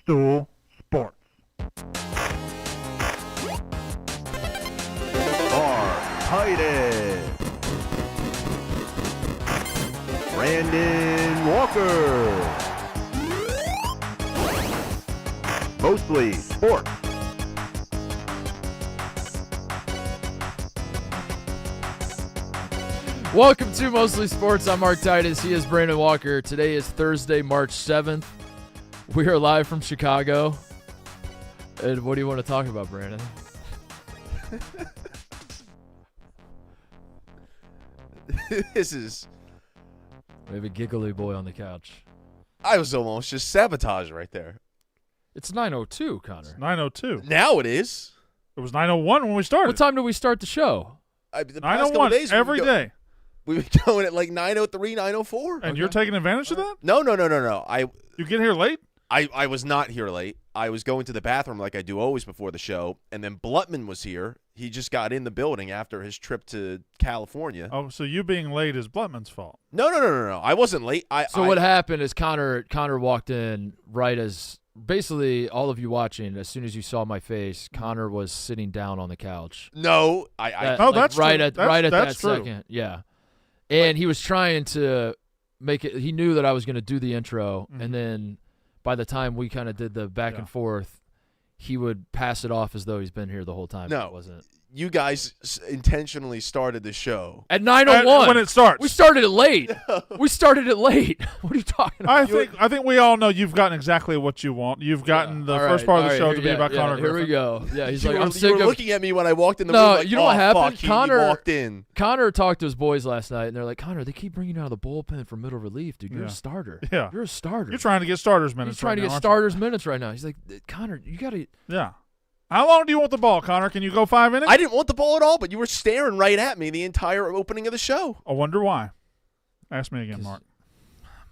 Barstool Sports. Titus, Brandon Walker, Mostly Sports. Welcome to Mostly Sports. I'm Mark Titus. He is Brandon Walker. Today is Thursday, March 7th. We are live from Chicago. And what do you want to talk about, Brandon? This is... We have a giggly boy on the couch. I was almost just sabotage right there. It's 9:02, Connor. 9:02. Now it is. It was 9:01 when we started. What time did we start the show? The past couple 9:01 days every day. We've been going at like 9:03, 9:04. And you're taking advantage of that? No. You get here late? I was not here late. I was going to the bathroom like I do always before the show, and then Blutman was here. He just got in the building after his trip to California. Oh, so you being late is Blutman's fault. No. I wasn't late. What happened is Connor walked in right as basically all of you watching. As soon as you saw my face, Connor was sitting down on the couch. No, that's right true. at That's that true. second. Yeah, and he was trying to make it. He knew that I was going to do the intro, and then by the time we kind of did the back and forth, he would pass it off as though he's been here the whole time. No. It wasn't. You guys intentionally started the show. At 9:01. When it starts. We started it late. We started it late. What are you talking about? I think we all know you've gotten exactly what you want. You've gotten the first part of the show to be about Connor Here Griffin. we go. Yeah, he's You like, were, I'm sick you were of looking at me when I walked in the No, room like, you know what happened? Fuck, he Connor walked in. Connor talked to his boys last night, and they're like, Connor, they keep bringing you out of the bullpen for middle relief, dude. You're a starter. Yeah. You're a starter. You're trying to get starters minutes. He's trying to right get now, aren't starters minutes right now. He's like, Connor, you got to. Yeah. How long do you want the ball, Connor? Can you go 5 innings? I didn't want the ball at all, but you were staring right at me the entire opening of the show. I wonder why. Ask me again, Mark.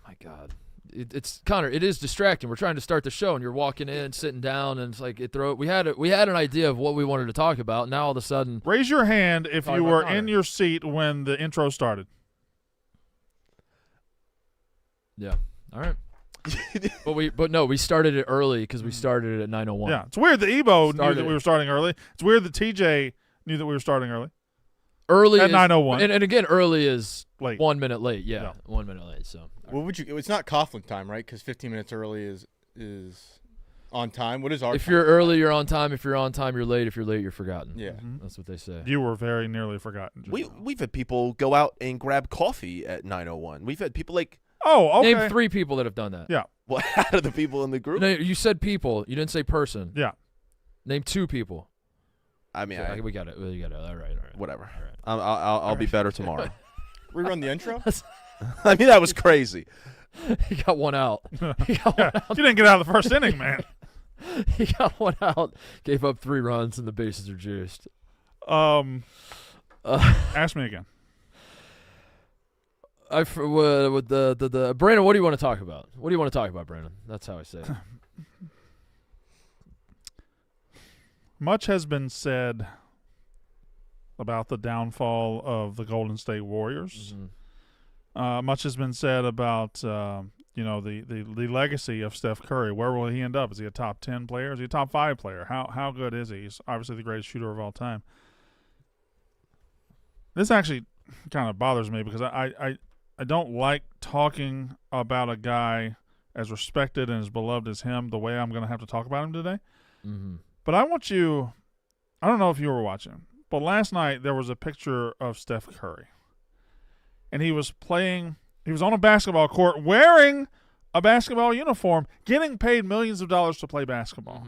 My God. It's Connor. It is distracting. We're trying to start the show, and you're walking in, sitting down, and it's like we had an idea of what we wanted to talk about. Now all of a sudden, Raise your hand if Talk you about were Connor. in your seat when the intro started. yeah, all right. But no, we started it early because we started it at 9:01. Yeah, it's weird that Ebo knew Started that we it. were starting early. It's weird that TJ knew that we were starting early. Early At is- 9:01. and again, early is Late. 1 minute late. Yeah, Yeah. 1 minute late. So What would you? It's not Coughlin time, right? Because 15 minutes early is on time. What is our? if time? you're early, you're on time. If you're on time, you're late. If you're late, you're forgotten. Yeah. That's what they say. You were very nearly forgotten. just now. We've had people go out and grab coffee at 9:01. We've had people like, Oh, okay. Name 3 people that have done that. Yeah. well, out of the people in the group. No, you said people. You didn't say person. Yeah. Name 2 people. I mean, Okay, we got it. We got it. All right. whatever. All right. I'll be better tomorrow. Rerun the intro. I mean, that was crazy. He got one out. He got Yeah. one out. You didn't get out of the first inning, man. He got one out. Gave up 3 runs, and the bases are juiced. Ask me again. With the Brandon, what do you want to talk about? What do you want to talk about, Brandon? That's how I say it. Much has been said about the downfall of the Golden State Warriors. Much has been said about the legacy of Steph Curry. Where will he end up? Is he a top 10 player? Is he a top 5 player? How good is he? He's obviously the greatest shooter of all time. This actually kind of bothers me because I don't like talking about a guy as respected and as beloved as him the way I'm going to have to talk about him today. But I want you – I don't know if you were watching, but last night there was a picture of Steph Curry. And he was playing – he was on a basketball court wearing a basketball uniform, getting paid millions of dollars to play basketball.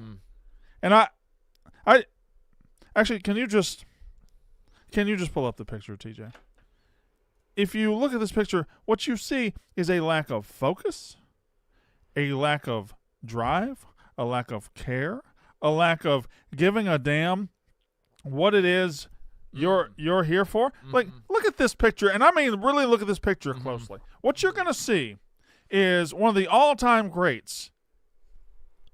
And I actually, can you just pull up the picture, TJ? If you look at this picture, what you see is a lack of focus, a lack of drive, a lack of care, a lack of giving a damn what it is you're here for. Like, look at this picture, and I mean really look at this picture closely. What you're going to see is one of the all-time greats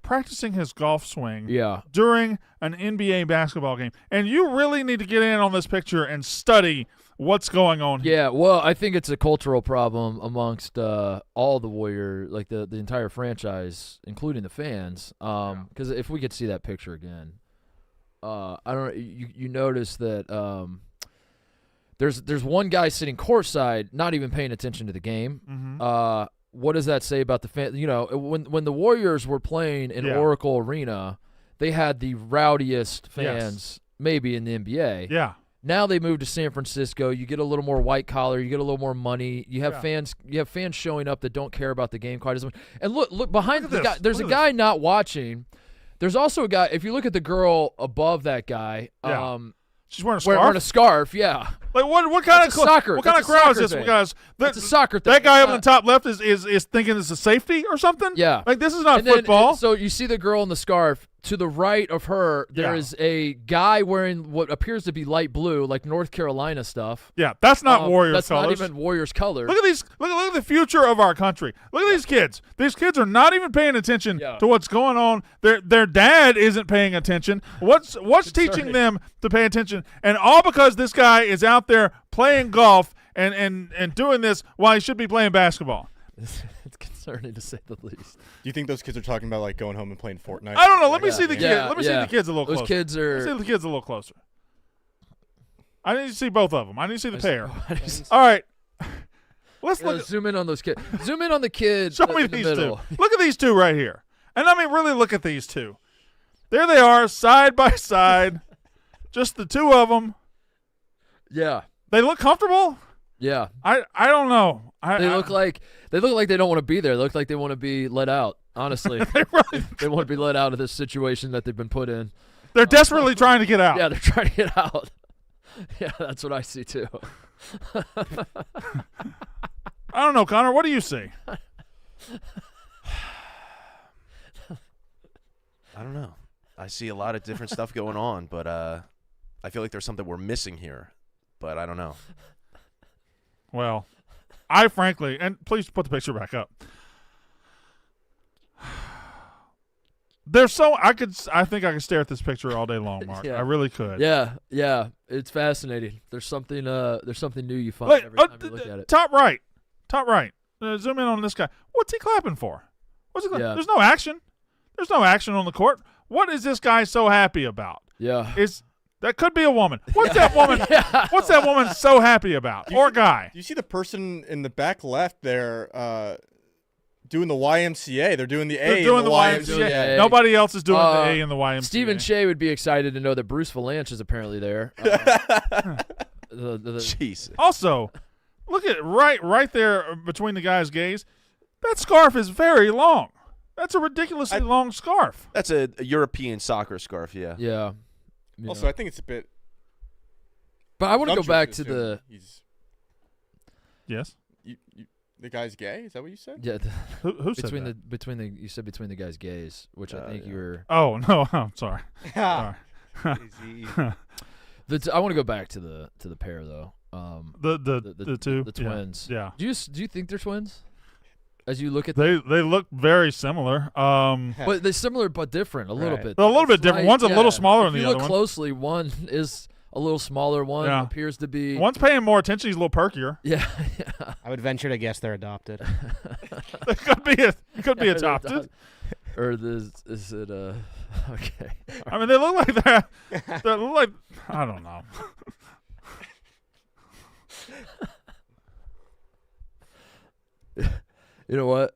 practicing his golf swing Yeah. during an NBA basketball game. And you really need to get in on this picture and study what's going on here. Yeah, well, I think it's a cultural problem amongst all the Warrior, like the entire franchise, including the fans. Because if we could see that picture again, I don't. You notice that there's one guy sitting courtside, not even paying attention to the game. Mm-hmm. What does that say about the fan? You know, when the Warriors were playing in Oracle Arena, they had the rowdiest fans maybe in the NBA. Yeah. Now they moved to San Francisco. You get a little more white collar. You get a little more money. You have fans. You have fans showing up that don't care about the game quite as much. And look behind the guy. There's a guy not watching. There's also a guy. If you look at the girl above that guy, she's wearing a scarf. Wearing a scarf. Yeah. Like what kind of soccer? What kind of crowd is this? Because it's a soccer thing. That guy up in the top left is thinking it's a safety or something. Yeah. Like this is not and then, football. So you see the girl in the scarf. To the right of her, there is a guy wearing what appears to be light blue, like North Carolina stuff. Yeah, that's not Warriors that's colors. That's not even Warriors colors. Look at these. Look at the future of our country. Look at these kids. These kids are not even paying attention to what's going on. Their dad isn't paying attention. What's teaching them to pay attention? And all because this guy is out there playing golf and doing this while he should be playing basketball. It's concerning to say the least. Do you think those kids are talking about like going home and playing Fortnite? I don't know. Let me see the kids. Let me see the kids a little closer. Those kids are. Let me see the kids a little closer. I need to see both of them. I need to see the pair. All right. Let's look. Zoom in on those kids. Zoom in on the kids. Show me these two. Look at these two right here. And I mean, really look at these two. There they are, side by side. Just the two of them. Yeah. They look comfortable. Yeah. I don't know. They look like they don't want to be there. They look like they want to be let out. Honestly, they want to be let out of this situation that they've been put in. They're desperately trying to get out. Yeah, they're trying to get out. Yeah, that's what I see too. I don't know, Connor. What do you see? I don't know. I see a lot of different stuff going on, but I feel like there's something we're missing here, but I don't know. Well, I frankly, and please put the picture back up. I think I could stare at this picture all day long, Mark. I really could. Yeah, it's fascinating. There's something new you find every time you look at it. Top right. Zoom in on this guy. What's he clapping for? What's he clapping? There's no action. There's no action on the court. What is this guy so happy about? Yeah. That could be a woman. What's that woman? What's that woman so happy about? Or guy? Do you see the person in the back left there doing the YMCA? They're doing the A. They're doing in the YMCA. Nobody else is doing the A in the YMCA. Stephen Shea would be excited to know that Bruce Valanche is apparently there. Jeez. Also, look at right there between the guys' gaze. That scarf is very long. That's a ridiculously long scarf. That's a European soccer scarf, yeah. Yeah. Also, I think it's a bit. But I want to go back to the. Yes. The guy's gay? Is that what you said? Yeah. Who said that? You said between the guys' gays, which I think you were. Oh no! I'm sorry. Sorry. I want to go back to the pair though. The two. The twins. Yeah. Do you think they're twins? As you look at they look very similar. But they're similar but different a little bit. A little bit different. One's a little smaller than the other one. If you look closely, one is a little smaller. One appears to be. One's paying more attention. He's a little perkier. Yeah. I would venture to guess they're adopted. It could be adopted. Or is it okay? I mean, they look like that. They look like I don't know. You know what?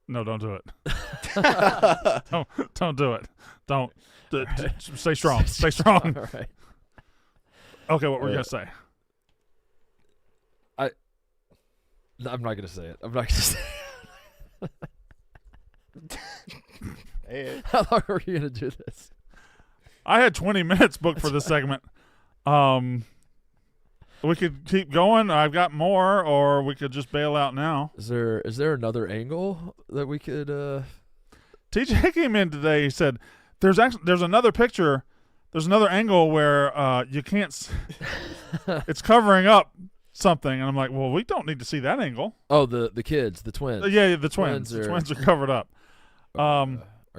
No, don't do it. don't do it. Don't. Stay strong. Stay strong. All right. Okay, what were you gonna say? I'm not gonna say it. I'm not gonna say it. How long are you gonna do this? I had 20 minutes booked for this segment. We could keep going. I've got more, or we could just bail out now. Is there another angle that we could? TJ came in today. He said, "There's another picture. There's another angle where you can't. It's covering up something." And I'm like, "Well, we don't need to see that angle." Oh, the kids, the twins. Yeah, the twins. The twins are covered up.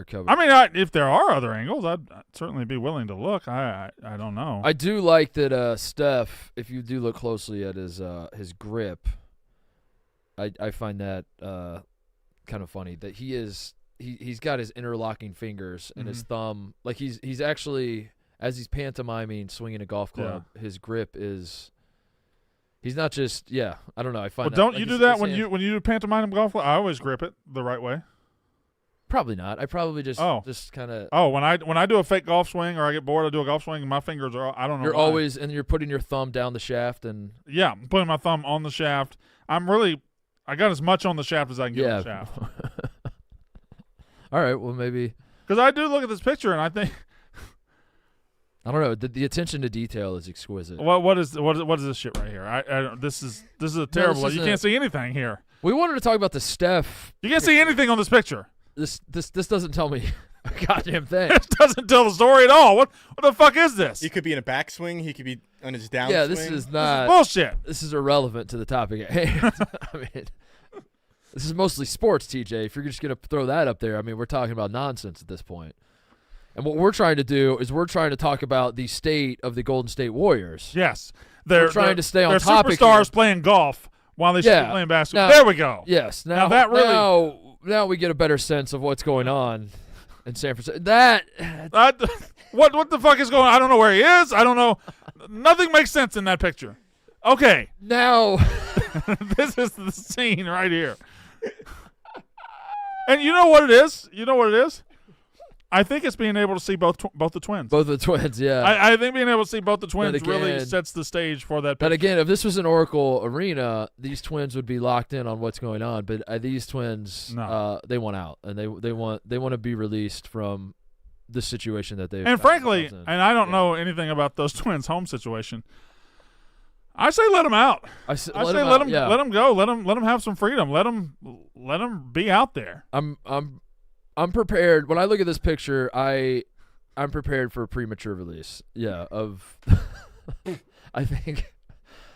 covered. I mean, if there are other angles, I'd certainly be willing to look. I don't know. I do like that Steph, if you do look closely at his grip, I find that kind of funny that he's got his interlocking fingers and his thumb, like he's actually, as he's pantomiming swinging a golf club, his grip is. He's not just I don't know. I find. Well, don't you do that when you do pantomime golf? I always grip it the right way. Probably not. I probably just kind of. Oh, when I do a fake golf swing or I get bored, I do a golf swing and my fingers are, I don't know. You're why. always, and you're putting your thumb down the shaft and. Yeah, I'm putting my thumb on the shaft. I got as much on the shaft as I can get on the shaft. All right, well maybe. Because I do look at this picture and I think. I don't know. The attention to detail is exquisite. What is this shit right here? This is a terrible. You can't see anything here. We wanted to talk about the Steph. You can't see anything on this picture. This doesn't tell me a goddamn thing. It doesn't tell the story at all. What the fuck is this? He could be in a backswing. He could be on his downswing. Yeah, this is not bullshit. This is irrelevant to the topic at hand. I mean, this is mostly sports, TJ. If you're just gonna throw that up there, I mean, we're talking about nonsense at this point. And what we're trying to do is we're trying to talk about the state of the Golden State Warriors. Yes, we're trying to stay on they're topic. Superstars here. playing golf while they should be playing basketball. Now, there we go. Yes. Now that really. Now we get a better sense of what's going on in San Francisco. What the fuck is going on? I don't know where he is. I don't know. Nothing makes sense in that picture. Okay. Now. This is the scene right here. And you know what it is? I think it's being able to see both the twins. Both the twins, yeah. I think being able to see both the twins again, really sets the stage for that picture. But again, if this was an Oracle Arena, these twins would be locked in on what's going on. But these twins, they want out, and they want to be released from the situation that they've. And frankly, and I don't know anything about those twins' home situation. I say let them out. I say let them go. Let them have some freedom. Let them be out there. I'm prepared. When I look at this picture, I'm prepared for a premature release. Yeah, I think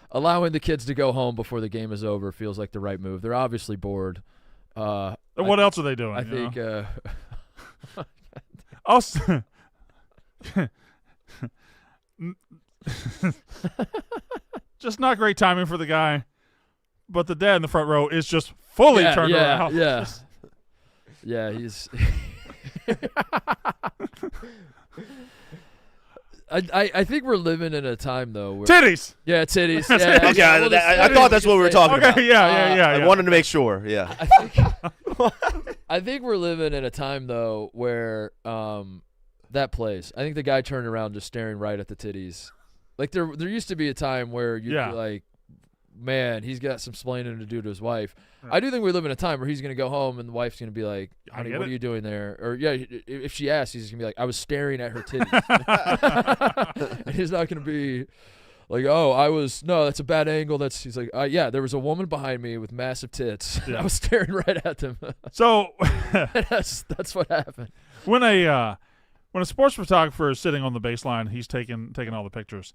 allowing the kids to go home before the game is over feels like the right move. They're obviously bored. What else are they doing? I think. Just not great timing for the guy, but the dad in the front row is just fully turned around. Yeah. Yeah, he's. I think we're living in a time though where titties. Yeah, titties. Okay, Yeah, I thought that's what we were talking about. Okay, yeah. I wanted to make sure. Yeah. I think we're living in a time though where that plays. I think the guy turned around just staring right at the titties. Like there used to be a time where you'd be like, man, he's got some splaining to do to his wife. Right. I do think we live in a time where he's going to go home and the wife's going to be like, honey, what are you doing there? Or, if she asks, he's going to be like, I was staring at her titties. And he's not going to be like, no, that's a bad angle. He's like, there was a woman behind me with massive tits. Yeah. I was staring right at them. So that's what happened. When a sports photographer is sitting on the baseline, he's taking all the pictures.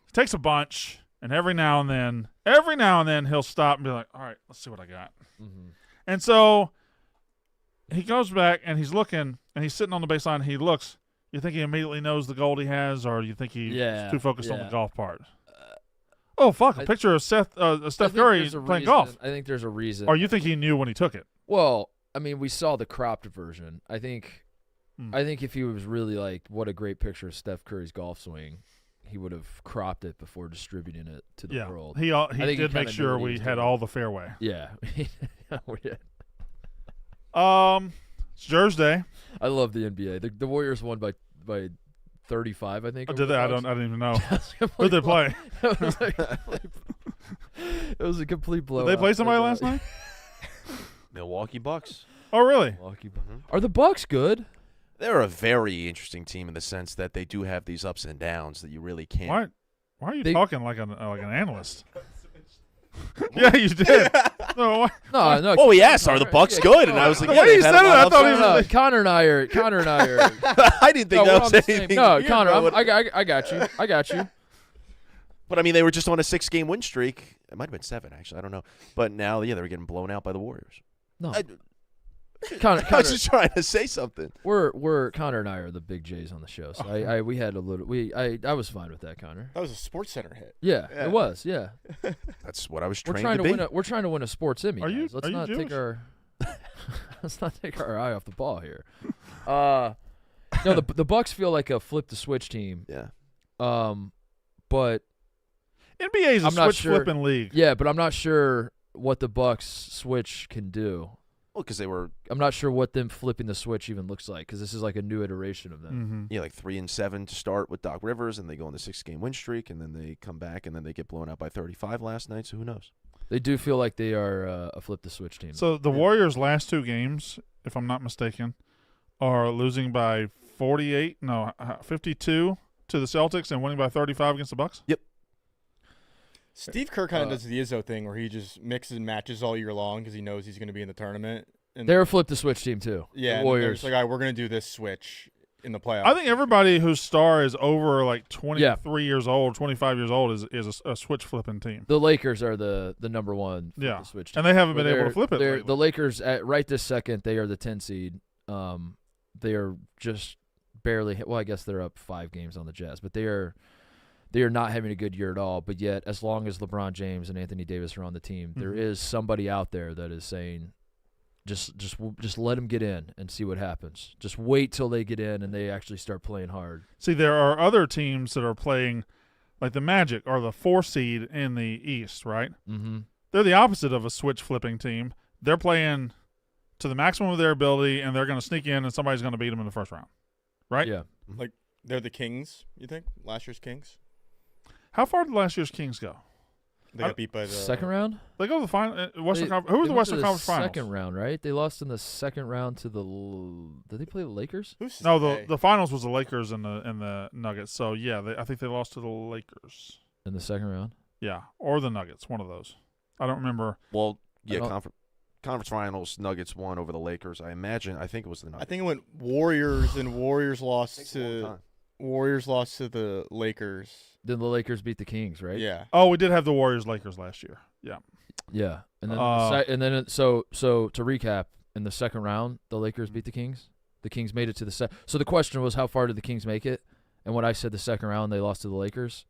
He takes a bunch. And every now and then he'll stop and be like, all right, let's see what I got. Mm-hmm. And so he goes back and he's looking and he's sitting on the baseline and he looks. You think he immediately knows the gold he has, or do you think he's too focused on the golf part? A picture of Steph Curry playing golf. I think there's a reason. Or you think he knew when he took it? Well, I mean, we saw the cropped version. I think if he was really like, what a great picture of Steph Curry's golf swing, he would have cropped it before distributing it to the world. He did make sure we had all the fairway. Yeah, we did. It's Thursday. I love the NBA. The Warriors won by 35, I think. Oh, did they? I didn't even know. Who did they play? It was a complete blowout. Did they play somebody last night? Milwaukee Bucks. Oh, really? Milwaukee Bucks. Are the Bucks good? They're a very interesting team in the sense that they do have these ups and downs that you really can't. Why are you talking like an analyst? Yeah, you did. No. Oh, yes. Are the Bucks good? And I was like, the way he said it, I thought he was like, Connor and I are. I didn't think that was anything. No, Connor, I got you. But I mean, they were just on a 6-game win streak. It might have been 7, actually. I don't know. But now, they were getting blown out by the Warriors. No. Connor, I was just trying to say something. we're Connor and I are the big J's on the show, so we had a little I was fine with that, Connor. That was a Sports Center hit. Yeah, Yeah. it was. Yeah, That's what I was we're trained trying to be. we're trying to win a sports Emmy. Are you- guys. Let's are you not take Jewish? our let's not take our eye off the ball here. No, the Bucks feel like a flip the switch team. Yeah. But NBA is a I'm not switch sure- flipping league. yeah, but I'm not sure what the Bucks switch can do. Well, because they were I'm not sure what them flipping the switch even looks like because this is like a new iteration of them. Mm-hmm. like 3-7 to start with Doc Rivers, and they go on the 6-game win streak, and then they come back, and then they get blown out by 35 last night. So who knows? They do feel like they are a flip the switch team. So the Warriors' last 2 games, if I'm not mistaken, are losing by 52 to the Celtics and winning by 35 against the Bucks. Steve Kerr kind of does the Izzo thing where he just mixes and matches all year long because he knows he's going to be in the tournament. And They're a flip the switch team too. yeah, the and then they're Warriors. just like, all right, we're going to do this switch in the playoffs. I think everybody whose star is over like 23 years old, 25 years old is a switch flipping team. The Lakers are the number one flip Yeah. the switch team. And they haven't been Well, able to flip it they're- lately. The Lakers, right this second, they are the 10 seed. They are just barely. Well, I guess they're up 5 games on the Jazz, but they are not having a good year at all. But yet, as long as LeBron James and Anthony Davis are on the team, there Mhm. is somebody out there that is saying, just let them get in and see what happens. Just wait till they get in and they actually start playing hard. See, there are other teams that are playing, like the Magic are the 4 seed in the East, right? Mm-hmm. They're the opposite of a switch flipping team. They're playing to the maximum of their ability, and they're going to sneak in, and somebody's going to beat them in the first round, right? Yeah. They're the Kings, you think? Last year's Kings? How far did last year's Kings go? They got beat by the Second round? They go to the final. Western They- Conference. Who was they the went to Western Conference Finals? Second round, right? They lost in the second round to the. Did they play the Lakers? Who's No, to say? the finals was the Lakers and the Nuggets. So yeah, I think they lost to the Lakers. In the second round? Yeah, or the Nuggets, one of those. I don't remember. Well, yeah, don't- conference finals, Nuggets won over the Lakers. I think it was the Nuggets. I think it went Warriors, and Warriors lost Takes a long to time. the Lakers. Then the Lakers beat the Kings, right? Yeah. Oh, we did have the Warriors Lakers last year. Yeah. Yeah. And then so to recap, in the second round, the Lakers beat the Kings. The Kings made it to the So the question was, how far did the Kings make it? And when I said the second round, they lost to the Lakers.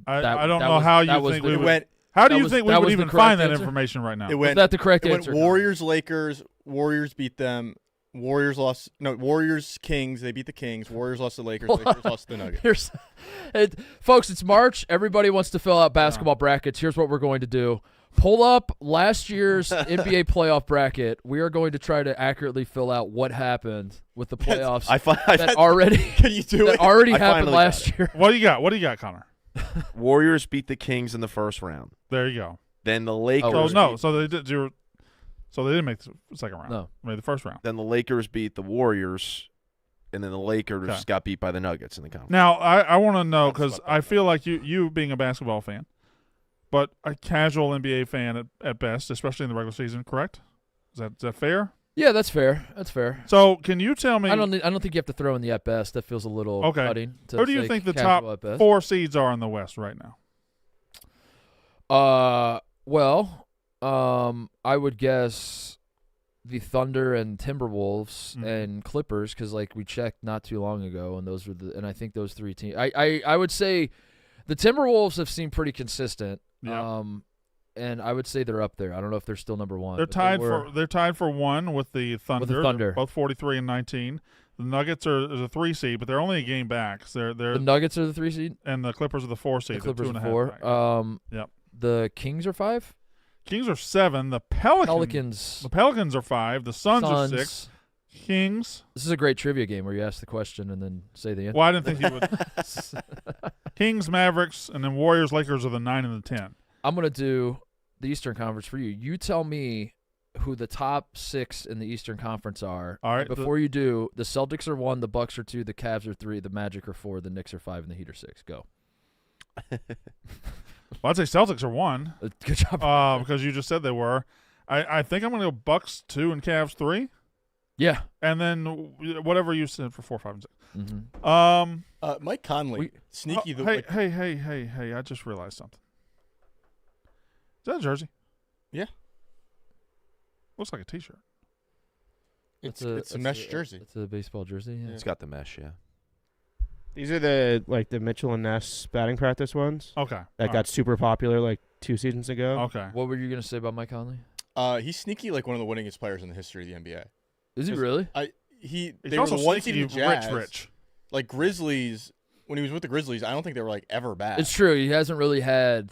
I That- don't that know was- how that you was think the- we It would. went. How do that you was- think we that would was the even correct find that answer? information right now? It Was went. that the correct It answer? went Warriors, Lakers. Warriors beat them. Warriors lost. No, Warriors, Kings. They beat the Kings. Warriors lost to the Lakers. Hold Lakers on. lost to the Nuggets. Folks, it's March. Everybody wants to fill out basketball brackets. Here's what we're going to do. Pull up last year's NBA playoff bracket. We are going to try to accurately fill out what happened with the playoffs that already Can you do that it? already I finally happened got last year. What do you got? What do you got, Connor? Warriors beat the Kings in the first round. There you go. Then the Lakers. Oh no, beat- so they did. So they didn't make the second round. No. They made the first round. Then the Lakers beat the Warriors, and then the Lakers Okay. got beat by the Nuggets in the conference. Now I want to know That's because what I feel like you being a basketball fan, but a casual NBA fan at best, especially in the regular season. Correct? Is that fair? Yeah, that's fair. That's fair. So can you tell me? I don't think you have to throw in the at best. That feels a little Okay. cutting. To Who do you say think the casual top at best. 4 seeds are in the West right now? Well, I would guess the Thunder and Timberwolves Mhm. and Clippers, because like we checked not too long ago, and those were and I think those 3 teams. I would say the Timberwolves have seemed pretty consistent. Yeah. And I would say they're up there. I don't know if they're still number 1. They're but tied for 1 with the Thunder. They're Thunder. both 43 and 19. The Nuggets are a 3 seed, but they're only a game back. So they're the Nuggets are the 3 seed. and the Clippers are the 4 seed. The Clippers They're are 2.5 4. back. Yep. The Kings are 5. Kings are 7. The Pelicans. The Pelicans are 5. The Suns are 6. Kings. This is a great trivia game where you ask the question and then say the answer. Well, I didn't think you would. Kings, Mavericks, and then Warriors, Lakers are the 9 and the 10. I'm going to do the Eastern Conference for you. You tell me who the top 6 in the Eastern Conference are. All right. Before you do, the Celtics are 1, the Bucks are 2, the Cavs are 3, the Magic are 4, the Knicks are 5, and the Heat are 6. Go. Well, I'd say Celtics are 1 Good job. because you just said they were. I think I'm going to go Bucks 2 and Cavs 3. Yeah. And then whatever you said for 4, 5, and 6. Mm-hmm. Mike Conley, sneaky. Hey! I just realized something. Is that a jersey? Yeah. Looks like a T-shirt. It's a mesh jersey. It's a baseball jersey. Yeah. It's got the mesh, yeah. These are the Mitchell and Ness batting practice ones Okay. that All got super popular like 2 seasons ago. right. Okay. What were you gonna say about Mike Conley? He's sneaky like one of the winningest players in the history of the NBA. Is he really? They He's were also the one seed sneaky in the Jazz. rich. Like Grizzlies, when he was with the Grizzlies, I don't think they were like ever bad. It's true. He hasn't really had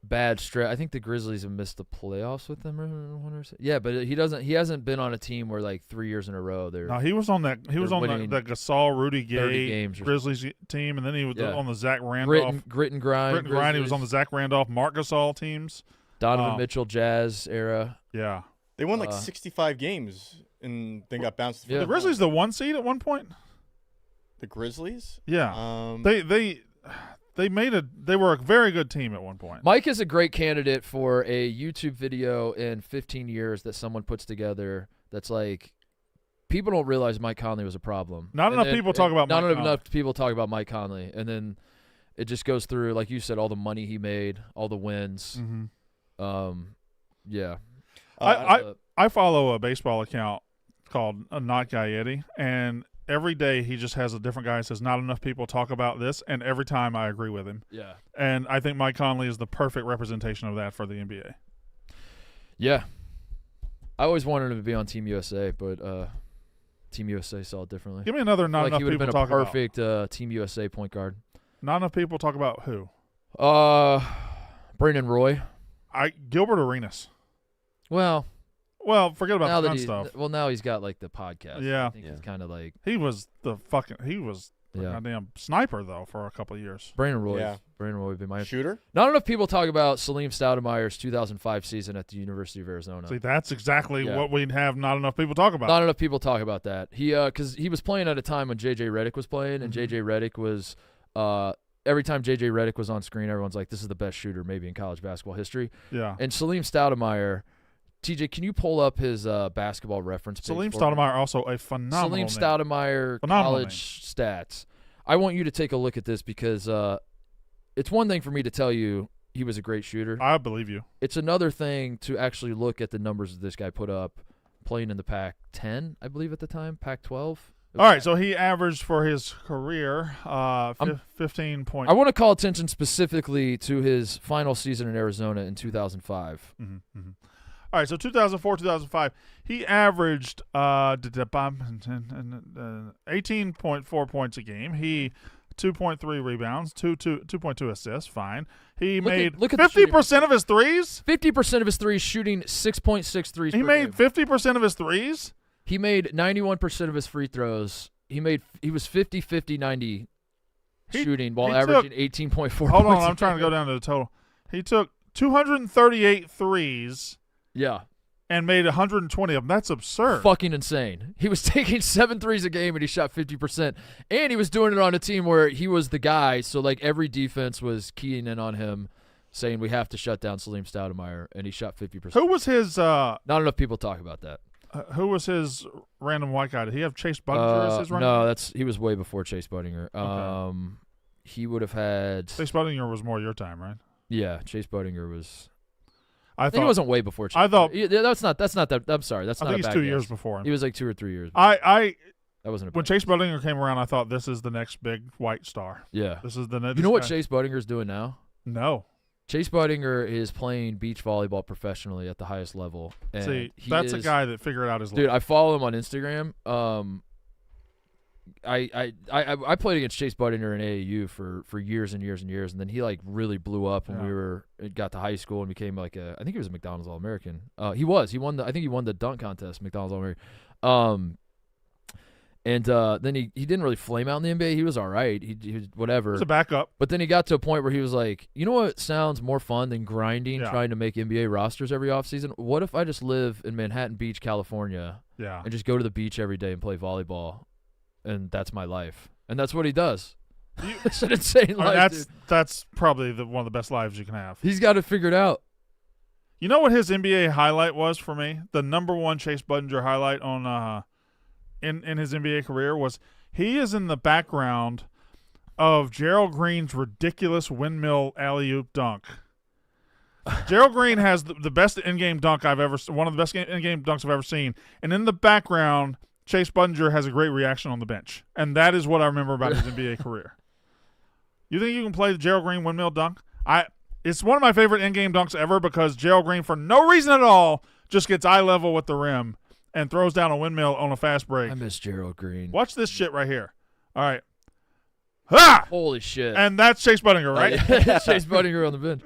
bad stretch. I think the Grizzlies have missed the playoffs with him. Yeah, but he doesn't. He hasn't been on a team where like 3 years in a row they're. No, he was on that. He was on winning the Gasol, Rudy 30 Gay games or Grizzlies team, and then he was Yeah. on the Zach Randolph. Grit and grind. Grit and grind. He was Grizzlies, on the Zach Randolph, Marc Gasol teams. Donovan Mitchell Jazz era. Yeah. They won like 65 games and then got bounced. Yeah. The Grizzlies, the 1 seed at one point. The Grizzlies? Yeah. They were a very good team at one point. Mike is a great candidate for a YouTube video in 15 years that someone puts together. That's like people don't realize Mike Conley was a problem. Not enough people talk about Not Mike Conley. enough people talk about Mike Conley, and then it just goes through, like you said, all the money he made, all the wins. Mm-hmm. Yeah. I follow a baseball account called Not Guy Eddie, and every day he just has a different guy that says not enough people talk about this, and every time I agree with him. Yeah. And I think Mike Conley is the perfect representation of that for the NBA. Yeah. I always wanted him to be on Team USA, but Team USA saw it differently. Give me another not like enough he would have people been a talk about. perfect Team USA point guard. Not enough people talk about who? Brandon Roy. Gilbert Arenas. Well, forget about now the that fun stuff. well, now he's got like the podcast. Yeah. I think he's kind of like He was a Yeah. goddamn sniper though for a couple of years. Brandon Roy. Yeah. Brandon Roy would be my. Shooter? Not enough people talk about Salim Stoudemire's 2005 season at the University of Arizona. See, that's exactly Yeah. what we have not enough people talk about. Not enough people talk about that. He because he was playing at a time when JJ Redick was playing, and Mhm. JJ Redick was every time JJ Redick was on screen, everyone's like, "This is the best shooter maybe in college basketball history." Yeah. And Salim Stoudemire, TJ, can you pull up his basketball reference page? Salim for me? Stoudemire also a phenomenal Salim name. Stoudemire Phenomenal college stats. I want you to take a look at this because it's one thing for me to tell you he was a great shooter. I believe you. It's another thing to actually look at the numbers that this guy put up playing in the Pac-10, I believe at the time, Pac-12. All right, so he averaged for his career 15 points. I want to call attention specifically to his final season in Arizona in 2005. All right, so 2004, 2005, he averaged 18.4 points a game. He 2.3 rebounds, 2.2 assists. Fine. He made look at the 50% of his threes. 50% of his threes, shooting 6.6 threes He per made game. 50% of his threes. He made 91% of his free throws. He was 50-50-90 shooting while he averaging 18.4 Hold points on, a I'm trying to game. go down to the total. He took 238 threes Yeah. and made 120 of them. That's absurd. Fucking insane. He was taking 7 threes a game and he shot 50%. And he was doing it on a team where he was the guy, so like every defense was keying in on him, saying we have to shut down Salim Stoudemire, and he shot 50%. Who was his Not enough people talk about that. random white guy? Did he have Chase Budinger as his random? No, he was way before Chase Budinger. He would have had Chase Budinger was more your time, right? Yeah, Chase Budinger was. I I think he thought wasn't way before Chase. I thought- That's not that. I'm sorry. That's I not think a he's bad 2 years guess. before him. He was like 2 or 3 years. I That wasn't a when bad Chase guess. Budinger came around, I thought this is the next big white star. Yeah. This is the You know what guy. Chase Buddinger's doing now? No. Chase Budinger is playing beach volleyball professionally at the highest level. And See, he that's a is- guy that figured out his Dude, life. I follow him on Instagram. I played against Chase Budinger in AAU for years and years and years, and then he like really blew up when Yeah. got to high school and became like I think he was a McDonald's All-American. He won the dunk contest, McDonald's All-American. And then he didn't really flame out in the NBA. He was all right. He was whatever. It's a backup. But then he got to a point where he was like, you know what sounds more fun than grinding, Yeah. trying to make NBA rosters every offseason? What if I just live in Manhattan Beach, California, Yeah. and just go to the beach every day and play volleyball, and that's my life? And that's what he does. It's an insane I mean, life, dude. that's probably one of the best lives you can have. He's got it figured out. You know what his NBA highlight was for me? The number one Chase Budinger highlight on in his NBA career was he is in the background of Gerald Green's ridiculous windmill alley-oop dunk Gerald Green has the best in-game dunk one of the best in-game dunks I've ever seen. And in the background, Chase Budinger has a great reaction on the bench. And that is what I remember about his NBA career. You think you can play the Gerald Green windmill dunk? It's one of my favorite in-game dunks ever because Gerald Green, for no reason at all, just gets eye level with the rim and throws down a windmill on a fast break. I miss Gerald Green. Watch this shit right here. All right. Ha! Holy shit. And that's Chase Budinger, right? Chase Budinger on the bench.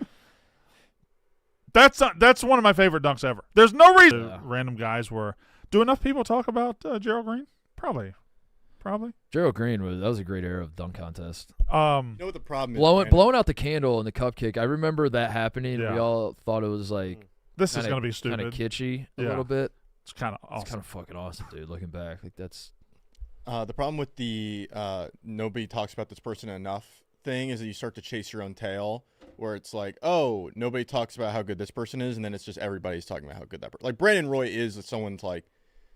That's one of my favorite dunks ever. There's no reason random guys were. Do enough people talk about Gerald Green? Probably. Gerald Green was a great era of dunk contest. You know what the problem is? Blowing out the candle in the cup kick. I remember that happening. Yeah. We all thought it was like this is going to be stupid. Kind of kitschy a Yeah. little bit. It's kind of awesome. It's kind of fucking awesome, dude. Looking back, like that's The problem with the nobody talks about this person enough thing is that you start to chase your own tail, where it's like, oh, nobody talks about how good this person is, and then it's just everybody's talking about how good that person. Like Brandon Roy is someone's like,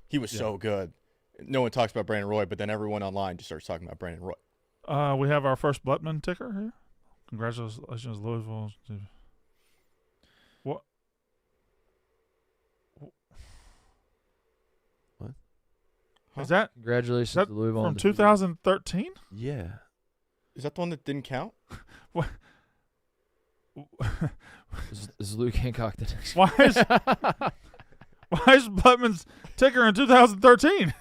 he was so good. No one talks about Brandon Roy, but then everyone online just starts talking about Brandon Roy. We have our first Blutman ticker here. Congratulations, Louisville. What? Is that congratulations Is that to Louisville from on the- 2013? Yeah. Is that the one that didn't count? What? Is Luke Hancock the next? Why is Blutman's ticker in 2013?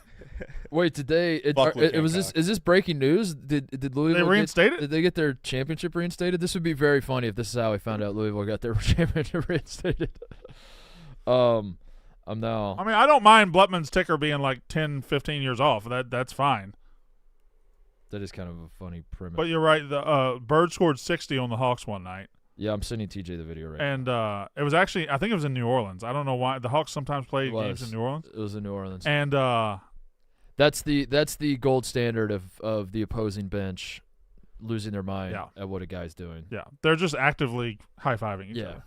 Wait, did they? Fuck Luke Was this? Hancock. Is this breaking news? Did Louisville reinstated? Did they get their championship reinstated? This would be very funny if this is how we found out Louisville got their championship reinstated. I'm now. I mean, I don't mind Blutman's ticker being like 10, 15 years off. That's fine. That is kind of a funny premise. But you're right. The Bird scored 60 on the Hawks one night. Yeah, I'm sending TJ the video right now. And it was actually, I think it was in New Orleans. I don't know why. The Hawks sometimes play games in New Orleans. It was in New Orleans. And that's the gold standard of the opposing bench losing their mind at what a guy's doing. yeah, they're just actively high-fiving each other.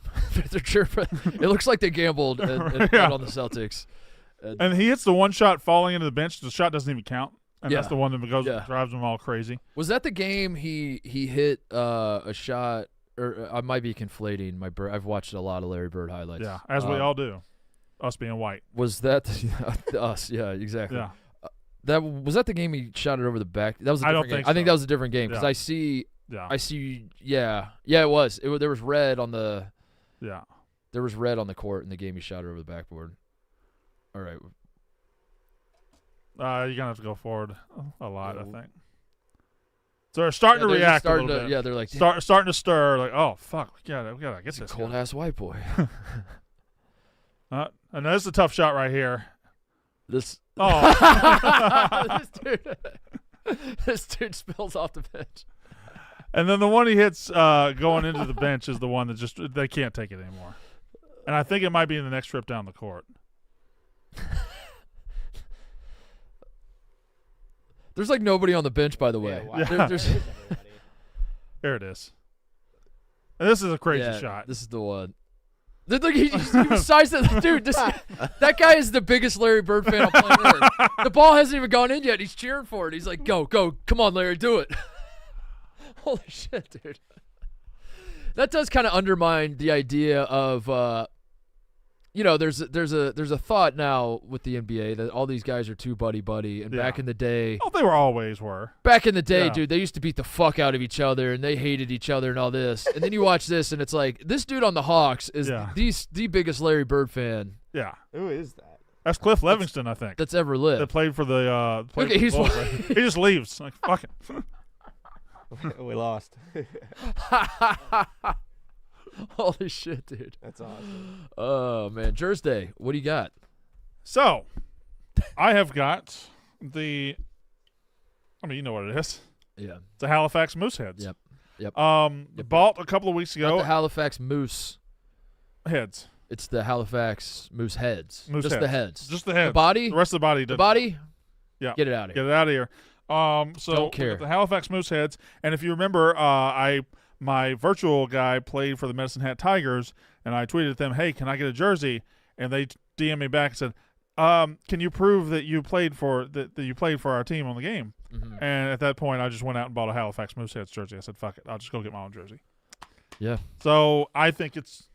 They're chirping. It looks like they gambled and bet on the Celtics. And he hits the one shot falling into the bench. The shot doesn't even count. And Yeah. that's the one that goes Yeah. drives them all crazy. Was that the game he hit a shot? Or I might be conflating my Bird. I've watched a lot of Larry Bird highlights. Yeah, as we all do. Us being white. Was that us? Yeah, exactly. Yeah. Was that the game he shot it over the back? That was a I different don't game. think I think so. that was a different game because Yeah. I see. Yeah, it was. There was red on the. Yeah. There was red on the court in the game he shot it over the backboard. All right. You're going to have to go forward a lot, I think. So they're starting to they're react starting a little bit. Yeah, they're like Starting to stir. Like, oh, fuck. We gotta get "He's a this cold guy. ass white boy. And this is a tough shot right here. This Oh. this dude spills off the bench. And then the one he hits going into the bench is the one that just they can't take it anymore. And I think it might be in the next trip down the court. There's like nobody on the bench, by the way. wow. There's There it is. And this is a crazy yeah, shot. This is the one. Look, he was sized it. Dude, that guy is the biggest Larry Bird fan on planet Earth. The ball hasn't even gone in yet. He's cheering for it. He's like, go, come on, Larry, do it. Holy shit, dude. That does kind of undermine the idea of, there's a thought now with the NBA that all these guys are too buddy, and Yeah. back in the day, Oh, they always were. yeah. Yeah. Dude, they used to beat the fuck out of each other, and they hated each other and all this. And then you watch this, and it's like, this dude on the Hawks is Yeah. the biggest Larry Bird fan Yeah. Who is that? That's Cliff Livingston, I think. that's ever lived. That played for the Look, for the he's- Bulls, right? He just leaves. Like, fuck it. We lost. Holy shit, dude. That's awesome. Oh, man. Jersey, what do you got? So, I have got you know what it is. Yeah. It's the Halifax Mooseheads. Yep. Bought a couple of weeks Not ago. the Halifax Moose. Heads. It's the Halifax Moose heads. Moose Just heads. the heads. Just the heads. The body? The rest of the body. The body? Yeah. Get it out of Get here. it out of here. So Don't we care. got the Halifax Mooseheads, and if you remember, my virtual guy played for the Medicine Hat Tigers, and I tweeted at them, "Hey, can I get a jersey?" And they DM'd me back and said, "Can you prove that you played for our team on the game?" Mhm. And at that point, I just went out and bought a Halifax Mooseheads jersey. I said, "Fuck it, I'll just go get my own jersey." Yeah. So I think it's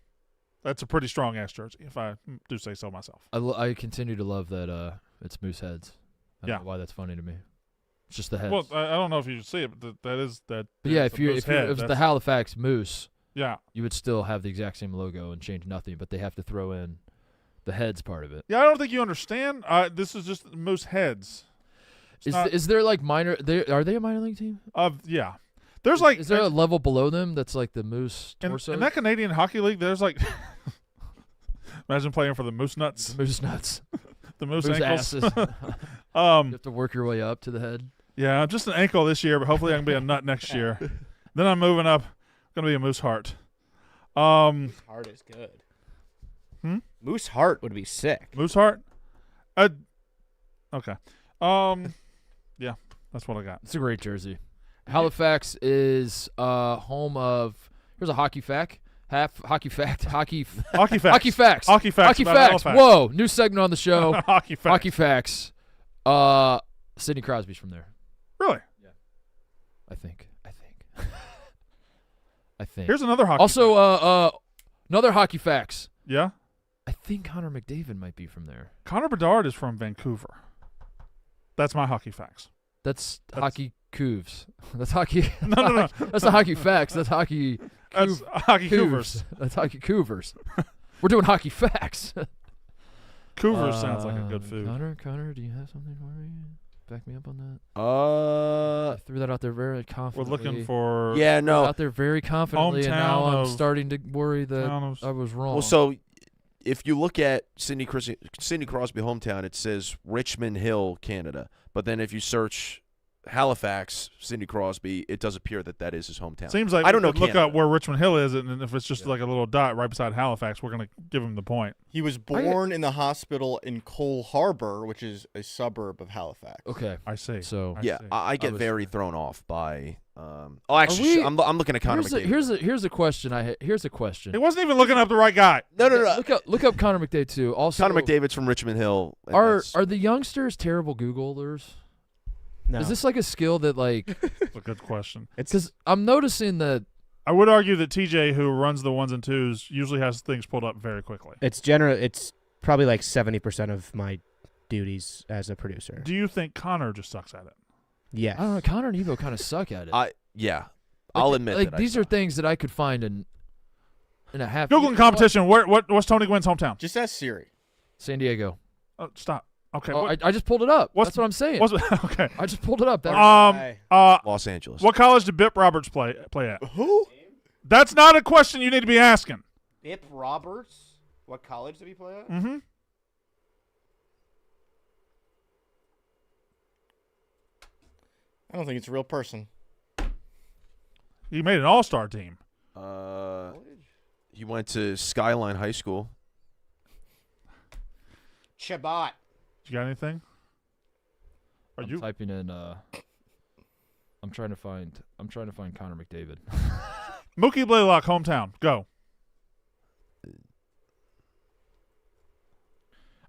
That's a pretty strong ass jersey, if I do say so myself. I continue to love that it's moose heads. I don't Yeah. know why that's funny to me. It's just the heads. Well, I don't know if you should see it, but that is that. but yeah, it's if a you moose if head, it was the that's- Halifax Moose, yeah. you would still have the exact same logo and change nothing, but they have to throw in the heads part of it. Yeah, I don't think you understand. This is just moose heads. It's not- Is there like minor? Are they a minor league team? yeah. There's like Is there a level below them that's like the Moose torso? in that Canadian Hockey League. There's like, imagine playing for the Moose Nuts, Moose nuts, the Moose moose ankles. asses. You have to work your way up to the head. Yeah, just an ankle this year, but hopefully I can be a nut next year. Then I'm moving up. Gonna be a moose heart. Moose heart is good. Hmm? Moose heart would be sick. Moose heart. Okay. Yeah, that's what I got. It's a great jersey. Halifax is home of. Here's a hockey fact. Hockey fact. Hockey facts. Hockey facts. Hockey facts. Hockey about facts. Halifax. Whoa! New segment on the show. Hockey facts. Hockey facts. Sidney Crosby's from there. Really? I think. I think. Here's another hockey. Also, another hockey facts. yeah. I think Connor McDavid might be from there. Connor Bedard is from Vancouver. That's my hockey facts. That's hockey Couves. That's hockey. No. That's not hockey facts. That's hockey. That's hockey Cougars. That's hockey Cougars. We're doing hockey facts. Cougars sounds like a good food. Connor, do you have something for me? Back me up on that. I Uh, threw that out there very We're confidently. looking for yeah, no. out there very confidently, and now Hometown I'm of- starting to worry that town of- I was wrong. Well, so if you look at Sidney Crosby hometown, it says Richmond Hill, Canada. But then if you search Halifax, Sidney Crosby, it does appear that is his hometown. Seems like I don't we know could look Canada. up where Richmond Hill is, and if it's just like a little dot right beside Halifax, we're gonna give him the point. He was born in the hospital in Cole Harbor, which is a suburb of Halifax. okay, I see. so I Yeah, see. I get was- very thrown off by. Actually, we- I'm looking at Connor McDavid. here's a question. Here's a question. He wasn't even looking up the right guy. no. Look up Connor McDavid too. Also, Connor McDavid's from Richmond Hill. and Are that's- the youngsters terrible Googlers? No. Is this like a skill that like? That's a good question. Because I'm noticing that. I would argue that TJ, who runs the ones and twos, usually has things pulled up very quickly. It's probably like 70% of my duties as a producer. Do you think Connor just sucks at it? Yes. I don't know. Connor and Evo kind of suck at it. yeah, I'll admit like that. these are things that I could find in a half. Googling competition. What's Tony Gwynn's hometown? Just ask Siri. San Diego. Oh, stop. Okay. Oh, what- I just pulled it up. what's- That's what I'm saying. okay. I just pulled it up. That, Los Angeles. What college did Bip Roberts play at? Who? That's not a question you need to be asking. Bip Roberts. What college did he play at? Mm-hmm. I don't think it's a real person. He made an all-star team. He went to Skyline High School. Chabot. You got anything? Are I'm you? typing in. I'm trying to find Connor McDavid. Mookie Blaylock, hometown. Go.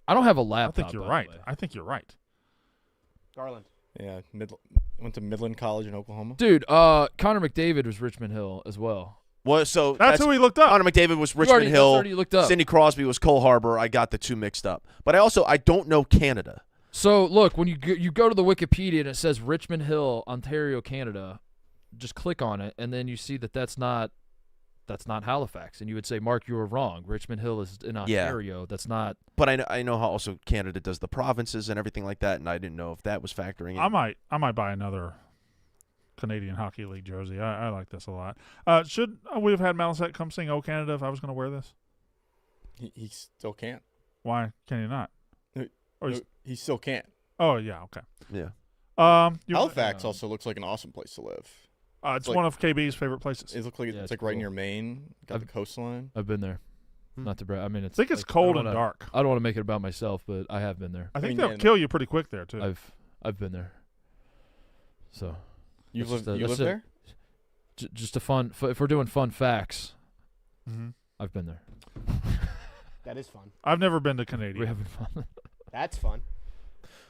I don't have a I laptop. think you're by the right. way. I think you're right. Garland. Yeah, went to Midland College in Oklahoma. Dude, Connor McDavid was Richmond Hill as well. Well, so That's who he looked up. Connor McDavid was You Richmond already- that's Hill. already looked up. Sidney Crosby was Cole Harbor. I got the two mixed up. But I don't know Canada. So look, when you go to the Wikipedia and it says Richmond Hill, Ontario, Canada, just click on it, and then you see that's not Halifax, and you would say, Mark, you were wrong. Richmond Hill is in Ontario. That's not. But I know how also Canada does the provinces and everything like that, and I didn't know if that was factoring in. I might buy another Canadian Hockey League jersey. I like this a lot. Should we have had Malasek come sing "Oh Canada" if I was going to wear this? He still can't. Why can he not? Or No, he's- he still can't. Oh yeah, okay. Yeah. Halifax also looks like an awesome place to live. It's like- one of KB's favorite places. It looks like Yeah, it's it's like right cool. near Maine. Got the I've- coastline. I've been there. Hmm. Not to brag. I mean, I it's. think it's like, I cold don't and wanna- dark. I don't want to make it about myself, but I have been there. I think mean, they'll yeah, kill you pretty quick there too. I've been there. So You've That's lived. just You a- live that's there? just a fun. If we're doing fun facts, Mm-hmm. I've been there. That is fun. I've never been to We're Canada. having fun. That's fun.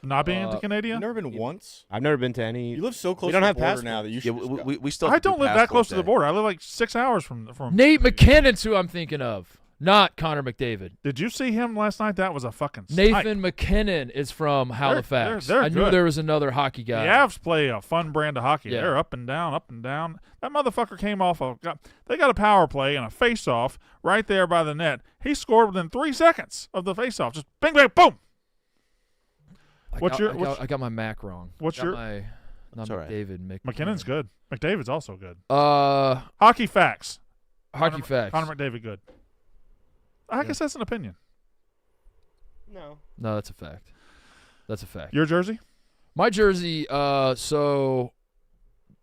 Not being to Uh, Canada? You've never been once. I've never been to any. You live so close don't to have the border passports. now that you Yeah, should. just go. we still. I have to don't do live that close passport to the day. border. I live like 6 hours from. Nate McKinnon's who I'm thinking of. Not Connor McDavid. Did you see him last night? That was a fucking Nathan McKinnon is from Halifax. they're I knew good. there was another hockey guy. The Avs play a fun brand of hockey. Yeah. They're up and down, up and down. That motherfucker came off they got a power play and a face-off right there by the net. He scored within 3 seconds of the face-off. Just bing, bang, boom. I got my Mac wrong. What's Got your- my not It's all right. McDavid. McKinnon's good. McDavid's also good. Hockey Hockey facts. facts. Connor McDavid good. I guess that's an opinion. No. No, that's a fact. That's a fact. Your jersey? My jersey, so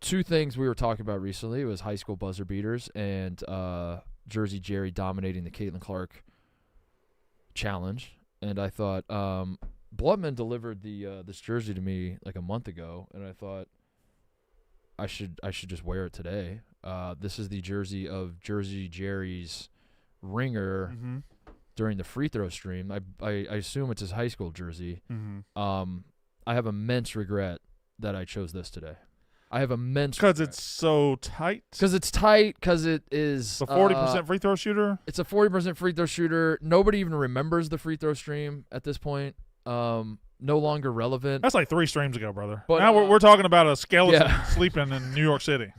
2 things we were talking about recently was high school buzzer beaters and Jersey Jerry dominating the Caitlin Clark challenge. And I thought Bloodman delivered this jersey to me like a month ago, and I thought I should just wear it today. This is the jersey of Jersey Jerry's ringer during the free throw stream. I assume it's his high school jersey. I have immense regret that I chose this today. I have immense Because it's so tight. Because it's tight. Because it is The 40% free throw shooter. It's a 40% free throw shooter. Nobody even remembers the free throw stream at this point. No longer relevant. That's like 3 streams ago, brother. But, now we're talking about a skeleton yeah. sleeping in New York City.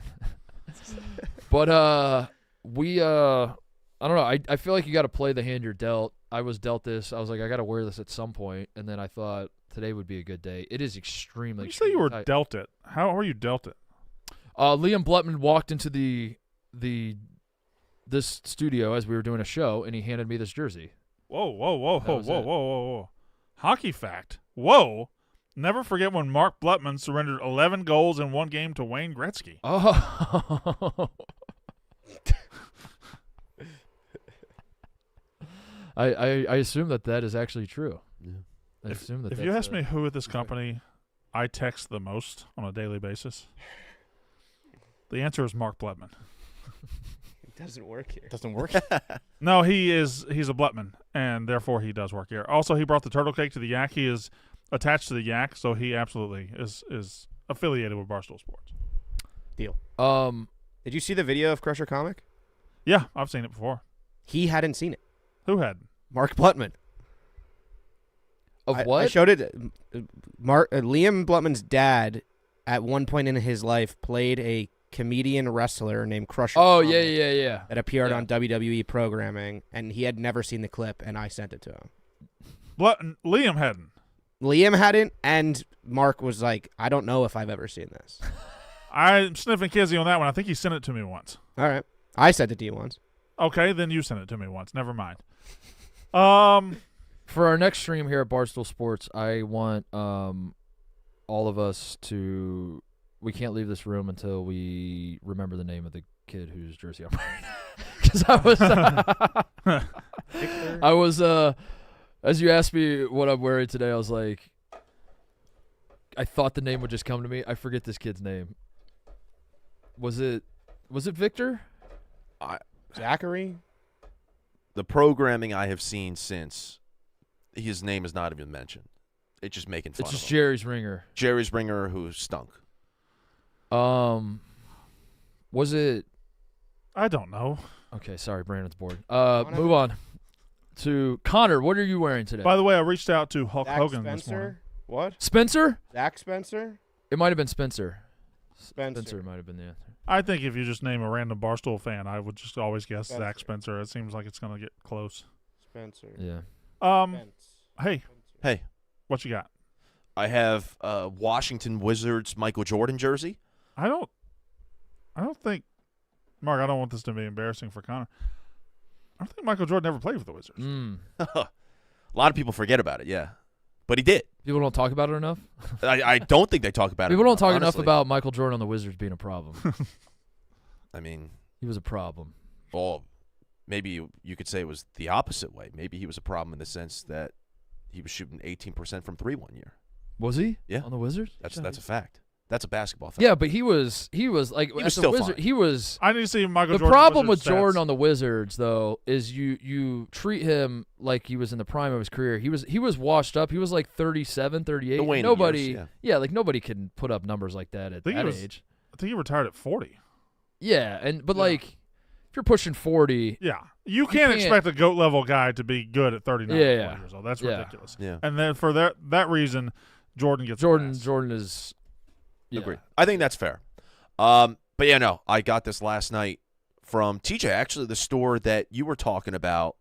But I don't know. I feel like you got to play the hand you're dealt. I was dealt this. I was like, I got to wear this at some point, and then I thought today would be a good day. It is extremely. You say you were tight. dealt it. How are you dealt it? Liam Blutman walked into this studio as we were doing a show, and he handed me this jersey. Whoa. Hockey fact. Whoa. Never forget when Mark Blutman surrendered 11 goals in one game to Wayne Gretzky. Oh. I assume that is actually true. Yeah. I assume that. If you ask me who at this company I text the most on a daily basis, the answer is Mark Blutman. It doesn't work here. Doesn't work. No, he's a Blutman, and therefore he does work here. Also, he brought the turtle cake to the Yak. He is attached to the Yak, so he absolutely is affiliated with Barstool Sports. Deal. Did you see the video of Crusher Comic? Yeah, I've seen it before. He hadn't seen it. Who had? Mark Blutman. Of what? I showed it. Liam Blutman's dad, at one point in his life, played a comedian wrestler named Crusher. Oh, Comic yeah. That appeared Yeah. on WWE programming, and he had never seen the clip, and I sent it to him. Liam hadn't. Liam hadn't, and Mark was like, I don't know if I've ever seen this. I'm sniffing Kizzy on that one. I think he sent it to me once. All right. I sent it to you once. Okay, then you sent it to me once. Never mind. For our next stream here at Barstool Sports, I want all of us to. We can't leave this room until we remember the name of the kid whose jersey I'm wearing. Because I was, as you asked me what I'm wearing today, I was like, I thought the name would just come to me. I forget this kid's name. Was it Victor? Zachary? The programming I have seen since, his name is not even mentioned. It's just making fun It's of just him. Jerry's ringer. Jerry's ringer who stunk. Was it? I don't know. Okay, sorry, Brandon's bored. Move on to Connor. What are you wearing today? By the way, I reached out to Hulk Zach Hogan this morning. Spencer? What? Spencer? Zach Spencer? It might have been Spencer. Spencer. Spencer might have been the answer. I think if you just name a random Barstool fan, I would just always guess Spencer. Zach Spencer. It seems like it's going to get close. Spencer. Yeah. Hey, Hey, what you got? I have Washington Wizards Michael Jordan jersey. I don't think, Mark, I don't want this to be embarrassing for Connor. I don't think Michael Jordan ever played for the Wizards. A lot of people forget about it, yeah. But he did. People don't talk about it enough. I don't think they talk about it. People don't talk enough honestly. about Michael Jordan on the Wizards being a problem. I mean, He was a problem. well, maybe you could say it was the opposite way. Maybe he was a problem in the sense that he was shooting 18% from 3 one year. Was he? Yeah. On the Wizards? That's a fact. That's a basketball fact. Yeah, but he was like He at was the still Wizard. fine. He was. I need to see Michael The Jordan. problem with Wizards Jordan stats. on the Wizards, though, is you treat him like he was in the prime of his career. He was washed up. He was like 37, 38. The waning Nobody, years, like nobody can put up numbers like that at think he that was- age. I think he retired at 40. Yeah, but Yeah. like if you're pushing 40, Yeah. You can't expect a GOAT level guy to be good at 39 Yeah, 40 yeah. years old. That's Yeah. ridiculous. Yeah. And then for that reason, Jordan gets a pass. Jordan is. Yeah. Agreed. I think that's fair. But yeah, no, I got this last night from TJ, actually the store that you were talking about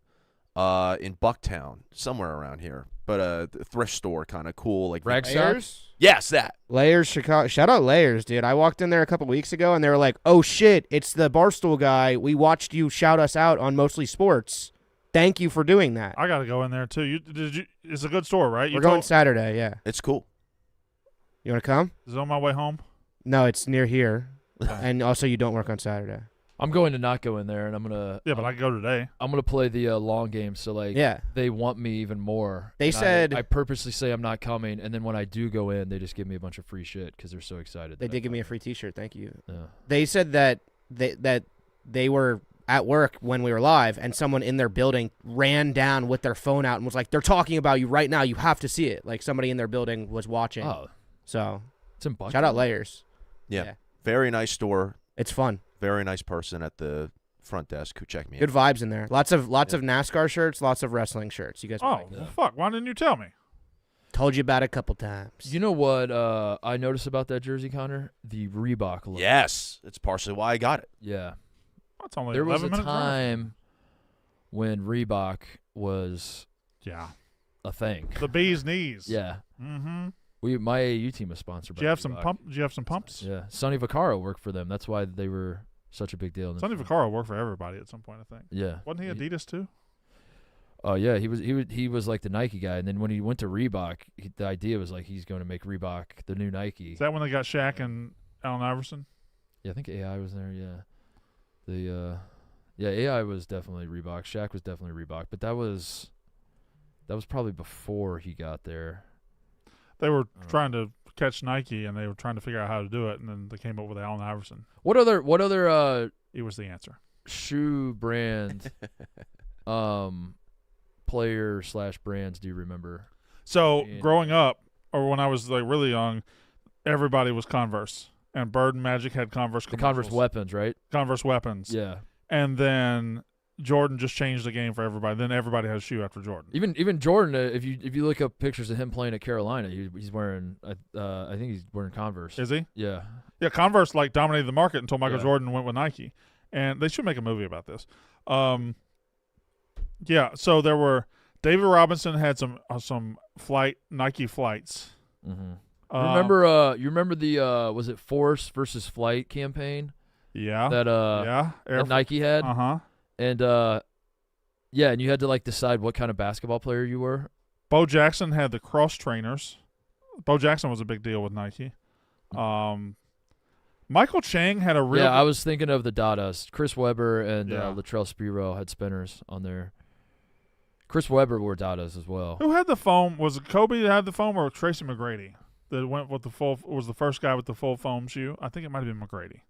in Bucktown, somewhere around here. But a thrift store, kind of cool. Like Rag Layers? Yes, that. Layers, Chicago. Shout out Layers, dude. I walked in there a couple weeks ago, and they were like, oh, shit, it's the Barstool guy. We watched you shout us out on Mostly Sports. Thank you for doing that. I got to go in there, too. It's a good store, right? We're going Saturday, yeah. It's cool. You want to come? Is it on my way home? No, it's near here. And also, you don't work on Saturday. I'm going to not go in there, and I'm gonna. Yeah, but I can go today. I'm gonna play the long game. So like, Yeah. they want me even more. They And said- I purposely say I'm not coming, and then when I do go in, they just give me a bunch of free shit because they're so excited. They did give me a free T-shirt. Thank you. Yeah. They said that they were at work when we were live, and someone in their building ran down with their phone out and was like, they're talking about you right now. You have to see it. Like, somebody in their building was watching. Oh, So, it's in Bucktown. shout out Layers. Yeah. Yeah. Very nice store. It's fun. Very nice person at the front desk who checked me Good out. vibes in there. Lots of NASCAR shirts, lots of wrestling shirts. You guys Oh, might like well, fuck. Why didn't you tell me? Told you about it a couple times. You know what I noticed about that jersey, Connor? The Reebok look. Yes. It's partially why I got it. Yeah. That's only There was 11 a minutes. time when Reebok was Yeah. a thing. The bee's knees. Yeah. Mm-hmm. My AAU team was sponsored by Did you have some Reebok. pump? Did you have some pumps? Yeah. Sonny Vaccaro worked for them. That's why they were such a big deal. Sonny Vaccaro worked for everybody at some point, I think. Yeah. Wasn't he Adidas too? Oh yeah, he was like the Nike guy, and then when he went to Reebok, the idea was like he's going to make Reebok the new Nike. Is that when they got Shaq and Allen Iverson? Yeah, I think AI was there. Yeah, AI was definitely Reebok. Shaq was definitely Reebok, but that was probably before he got there. They were trying to catch Nike, and they were trying to figure out how to do it, and then they came up with Allen Iverson. What other He was the answer. shoe brand player / brands do you remember? So Yeah. growing up, or when I was like really young, everybody was Converse, and Bird and Magic had Converse. The Converse commercials. weapons, right? Converse weapons. Yeah. And then Jordan just changed the game for everybody. Then everybody has a shoe after Jordan. Even Jordan, if you look up pictures of him playing at Carolina, he's wearing I think he's wearing Converse. Is he? Yeah. Yeah, Converse like dominated the market until Michael Yeah. Jordan went with Nike, and they should make a movie about this. Yeah, so there were David Robinson had some Nike flights. Mm-hmm. Uh, You remember the was it Force versus Flight campaign Yeah. that yeah. that Nike had, Uh-huh. and yeah, and you had to like decide what kind of basketball player you were. Bo Jackson had the cross trainers. Bo Jackson was a big deal with Nike. Michael Chang had a real Yeah, I was thinking of the Dadas. Chris Webber and Yeah. Latrell Sprewell had spinners on there. Chris Webber wore Dadas as well. Who had the foam? Was it Kobe that had the foam, or Tracy McGrady that went with the full? Was the first guy with the full foam shoe? I think it might have been McGrady.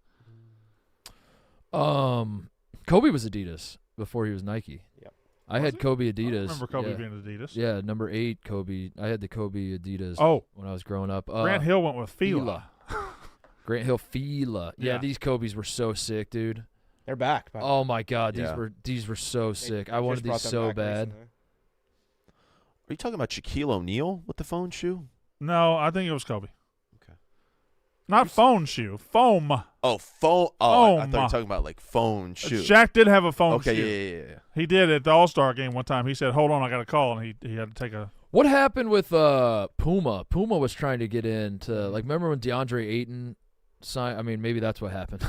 Kobe was Adidas before he was Nike. Yep. I Was had he? Kobe I Adidas. don't remember Kobe yeah. being Adidas. Yeah, number 8 Kobe. I had the Kobe Adidas Oh, when I was growing up. Grant Hill went with Fila. Grant Hill Fila. Yeah, Yeah. these Kobe's were so sick, dude. They're back. by the way. Oh my god, Yeah. these were so They- sick. they I wanted just these brought them so back bad. recently. Are you talking about Shaquille O'Neal with the phone shoe? No, I think it was Kobe. Okay. Not phone shoe, foam. Oh, phone. Oh, I thought you Foam. were talking about like phone shoe. Shaq did have a phone Okay, shoe. yeah. He did at the All-Star game one time. He said, "Hold on, I got a call," and he had to take a. What happened with Puma? Puma was trying to get into like remember when DeAndre Ayton signed? I mean, maybe that's what happened.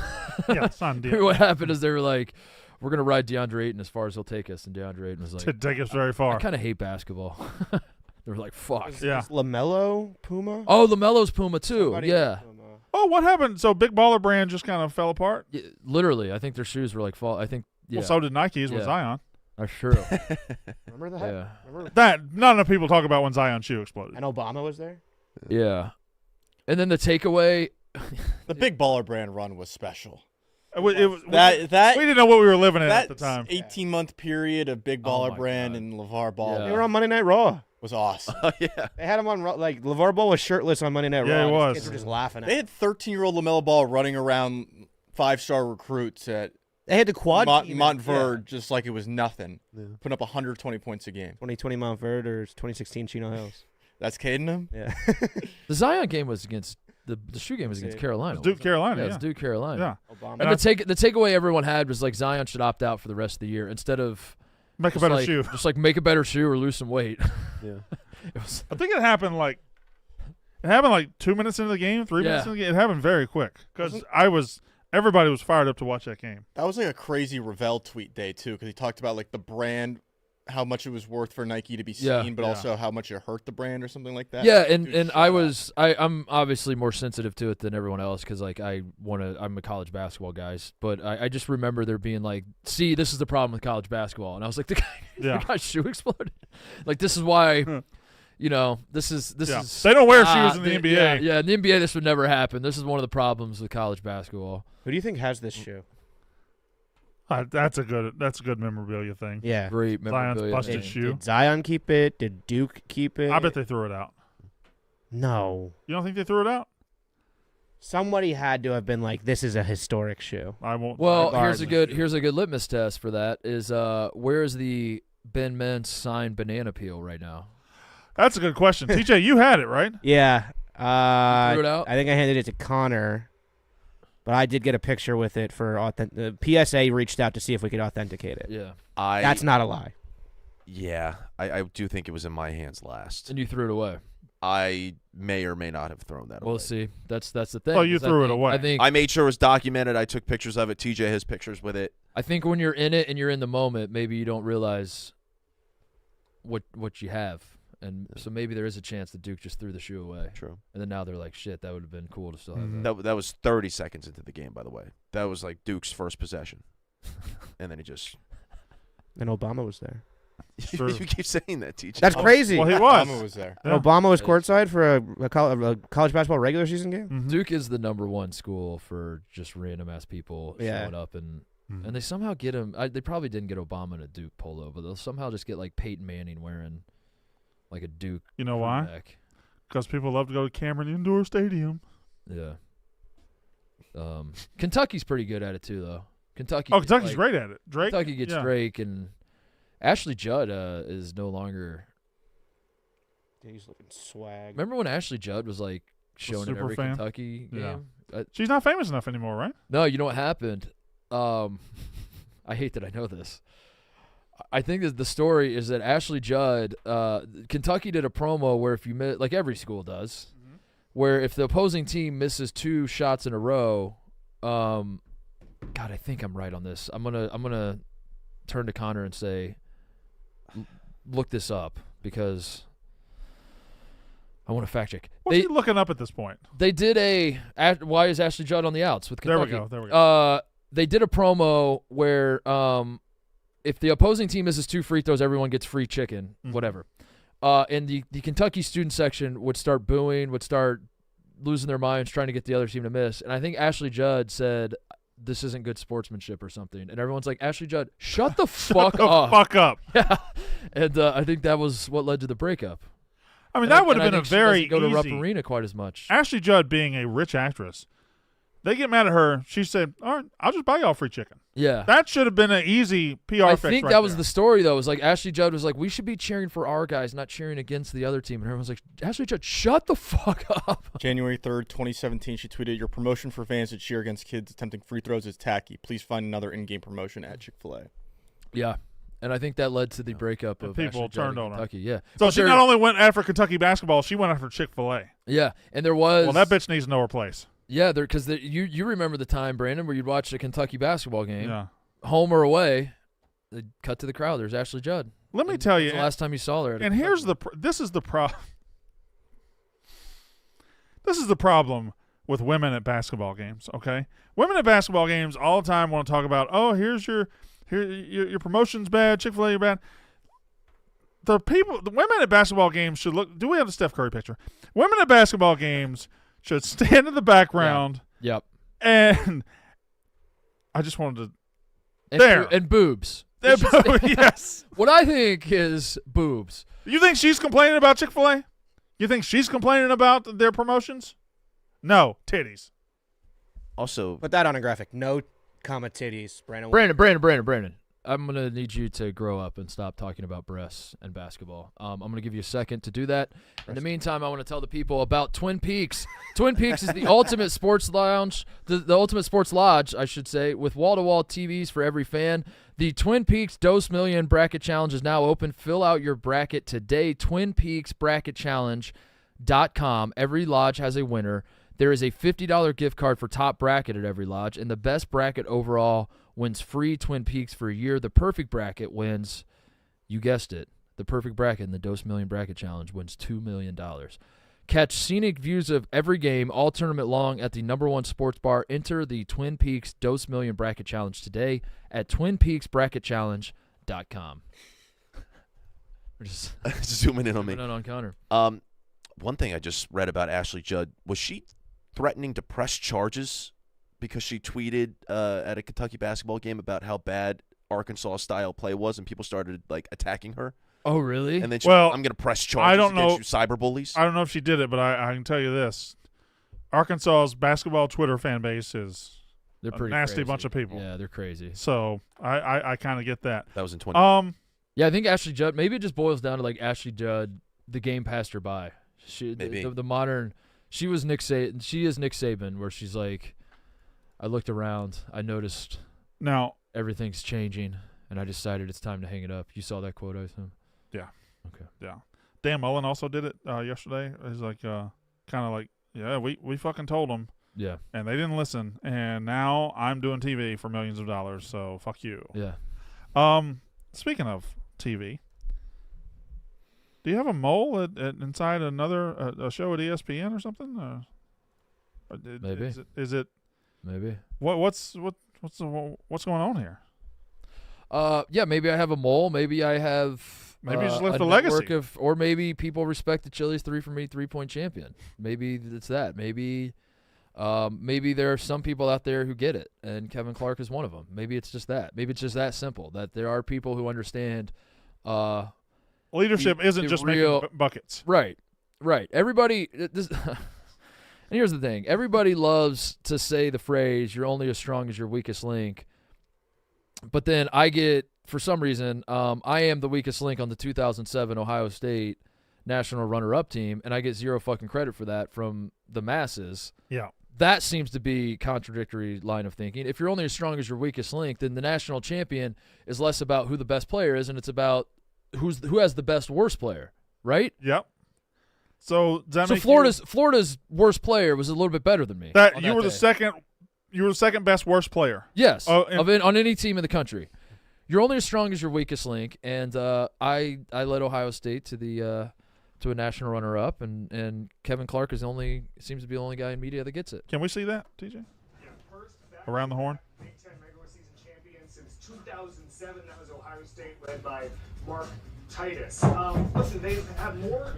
Yeah, son Maybe did. what happened is they were like, "We're gonna ride DeAndre Ayton as far as he'll take us," and DeAndre Ayton was like, To take us very "I far. kind of hate basketball." They were like, "Fuck." Yeah. Is LaMelo Puma? Oh, LaMelo's Puma too. Somebody Yeah. had Puma. Oh, what happened? So Big Baller Brand just kind of fell apart. Yeah, literally. I think their shoes were like fall. I think. Yeah, Well, so did Nike's with Yeah. Zion. that's true. Remember that? yeah, Remember? That not enough people talk about when Zion's shoe exploded. And Obama was there? yeah. And then the takeaway. The Big Baller Brand run was special. It was, That we didn't know what we were living in at that the time. 18-month period of Big Oh Baller my Brand God. and LeVar Ball Yeah. They were on Monday Night Raw. was awesome. Oh, yeah. They had him on Raw. Like, LeVar Ball was shirtless on Monday Night Yeah, Raw. he and was. Kids were just laughing at They him. had 13-year-old LaMelo Ball running around 5-star recruits at They had the quad team. Montverde just like it was nothing. Yeah. Putting up 120 points a game. 2020 Montverde or 2016 Chino Hills. That's Caden him? Yeah. The Zion game was against the shoe game was against Carolina. Duke, Carolina. Yeah, it Yeah. was Duke Carolina. Yeah. Obama. And the takeaway everyone had was like Zion should opt out for the rest of the year instead of Make a just better like, shoe. Just like make a better shoe or lose some weight. Yeah. It was, I think it happened like 2 minutes into the game, 3 minutes Yeah. into the game. It happened very quick because everybody was fired up to watch that game. That was like a crazy Ravel tweet day, too, because he talked about like the brand, how much it was worth for Nike to be seen, Yeah. but Yeah. also how much it hurt the brand or something like that. yeah, Dude, and shut I'm obviously more sensitive to it than everyone else because like I'm a college basketball guy, but I just remember there being like, see, this is the problem with college basketball, and I was like, the guy's shoe exploded. Like this is why. You know, this is They don't wear shoes in the NBA. Yeah, in the NBA this would never happen. This is one of the problems with college basketball. Who do you think has this shoe? That's a good memorabilia thing. Yeah. Great Zion's memorabilia. busted thing. shoe. Did Zion keep it? Did Duke keep it? I bet they threw it out. No. You don't think they threw it out? Somebody had to have been like, this is a historic shoe. I won't. Well, Regardless. here's a good litmus test for that is where is the Ben Mintz signed banana peel right now? That's a good question. TJ, you had it, right? Yeah. You threw it out? I think I handed it to Connor, but I did get a picture with it for PSA reached out to see if we could authenticate it. Yeah. That's not a lie. Yeah, I do think it was in my hands last. And you threw it away. I may or may not have thrown that away. We'll see. That's the thing. Oh, you is I threw it think- away. I think I made sure it was documented. I took pictures of it. TJ has pictures with it. I think when you're in it and you're in the moment, maybe you don't realize what you have. And so maybe there is a chance that Duke just threw the shoe away. True. And then now they're like, shit, that would have been cool to still have Mhm. that. That was 30 seconds into the game, by the way. That was like Duke's first possession. And then he just... And Obama was there. True. You keep saying that, TJ. That's crazy. Well, he Obama was. was there. Yeah. Obama was courtside for a college basketball regular season game. Mhm. Duke is the #1 school for just random ass people Yeah. showing up and Mhm. they somehow get him. They probably didn't get Obama in a Duke polo, but they'll somehow just get like Peyton Manning wearing like a Duke. You know why? crewneck. Because people love to go to Cameron Indoor Stadium. Yeah. Kentucky's pretty good at it too, though. Kentucky. Oh, gets, Kentucky's like, great at it. Drake. Kentucky gets yeah. Drake and Ashley Judd is no longer. He's looking swag. Remember when Ashley Judd was like shown in super every fan? Kentucky Yeah. game? She's not famous enough anymore, right? No, you know what happened? I hate that I know this. I think that the story is that Ashley Judd, Kentucky did a promo where if you miss, like every school does, where if the opposing team misses 2 shots in a row, God, I think I'm right on this. I'm gonna turn to Connor and say, look this up because I want to fact check. What's he looking up at this point? They did why is Ashley Judd on the outs with There we Kentucky? go. There we go. They did a promo where if the opposing team misses 2 free throws, everyone gets free chicken, Mhm. whatever. And the Kentucky student section would start booing, would start losing their minds trying to get the other team to miss. And I think Ashley Judd said, this isn't good sportsmanship or something. And everyone's like, Ashley Judd, shut the fuck the up. fuck up. Yeah. And I think that was what led to the breakup. I mean, And that would and have I been a think she very doesn't go to Rupp easy. Arena quite as much. Ashley Judd being a rich actress, they get mad at her. She said, "All right, I'll just buy y'all free chicken." Yeah. That should have been an easy PR I fix. think right that was there. the story, though. It was like Ashley Judd was like, we should be cheering for our guys, not cheering against the other team. And everyone's like, Ashley Judd, shut the fuck up. January 3rd, 2017, she tweeted, "Your promotion for fans to cheer against kids attempting free throws is tacky. Please find another in-game promotion at Chick-fil-A." Yeah. And I think that led to the breakup And of people Ashley Judd turned in on her. Kentucky. Yeah. So But she there- not only went after Kentucky basketball, she went after Chick-fil-A. Yeah. And there was. Well, that bitch needs to know her place. Yeah, because you remember the time, Brandon, where you'd watch a Kentucky basketball game, Yeah. home or away, they'd cut to the crowd. There's Ashley Judd. Let me tell you, The last time you saw her. and here's this is the problem. This is the problem with women at basketball games. Okay, women at basketball games all the time want to talk about, oh, here's your promotion's bad, Chick-fil-A, you're bad. The women at basketball games should look. Do we have the Steph Curry picture? Women at basketball games should stand in the background, Yep. and I just wanted to. And There. And boobs. They should stand- Yes. What I think is boobs. You think she's complaining about Chick-fil-A? You think she's complaining about their promotions? No, titties. Also, Put that on a graphic. No comma titties. Brandon. I'm going to need you to grow up and stop talking about breasts and basketball. I'm going to give you a second to do that. In the meantime, I want to tell the people about Twin Peaks. Twin Peaks is the ultimate sports lounge, the ultimate sports lodge, I should say, with wall-to-wall TVs for every fan. The Twin Peaks Dose Million Bracket Challenge is now open. Fill out your bracket today, TwinPeaksBracketChallenge.com. Every lodge has a winner. There is a $50 gift card for top bracket at every lodge, and the best bracket overall wins free Twin Peaks for a year. The perfect bracket wins, you guessed it, the perfect bracket in the Dose Million Bracket Challenge wins $2 million. Catch scenic views of every game all tournament long at the #1 sports bar. Enter the Twin Peaks Dose Million Bracket Challenge today at TwinPeaksBracketChallenge.com. We're just zooming in on me. on Connor. One thing I just read about Ashley Judd, was she threatening to press charges because she tweeted at a Kentucky basketball game about how bad Arkansas style play was, and people started like attacking her? Oh, really? And then she, Well, I'm going to press charges against you cyberbullies. I don't know if she did it, but I can tell you this: Arkansas's basketball Twitter fan base is They're a pretty nasty crazy. bunch of people. Yeah, they're crazy. So I kind of get that. That was in 20. Yeah, I think Ashley Judd, maybe it just boils down to like Ashley Judd, the game passed her by. Maybe. The modern, she is Nick Saban, where she's like, I looked around, I noticed Now, everything's changing, and I decided it's time to hang it up. You saw that quote, I assume? Yeah. Okay. yeah, Dan Mullen also did it yesterday. He's like, kind of like, yeah, we fucking told them, Yeah. and they didn't listen, and now I'm doing TV for millions of dollars. So fuck you. Yeah. Speaking of TV, do you have a mole inside another a show at ESPN or something? Maybe. Is it Maybe. what's going on here? Yeah, maybe I have a mole. Maybe I have. Maybe you just left a a legacy. network or maybe people respect the Chili's 3 for Me 3-point champion. Maybe it's that. Maybe there are some people out there who get it, and Kevin Clark is one of them. Maybe it's just that. Maybe it's just that simple, that there are people who understand. Leadership isn't just real, making buckets. Right. Everybody. And here's the thing. Everybody loves to say the phrase, "You're only as strong as your weakest link." But then I get, for some reason, I am the weakest link on the 2007 Ohio State national runner-up team, and I get zero fucking credit for that from the masses. Yeah. That seems to be contradictory line of thinking. If you're only as strong as your weakest link, then the national champion is less about who the best player is, and it's about who has the best worst player, right? Yep. So does that So make Florida's worst player was a little bit better than me. that you were day. the second. You were the second best worst player. Yes, Oh, and- on any team in the country. You're only as strong as your weakest link, and I led Ohio State to a national runner-up, and Kevin Clark seems to be the only guy in media that gets it. Can we see that, TJ? Around the horn. Big Ten regular season champion since 2007. That was Ohio State, led by Mark Titus. Listen, they have more.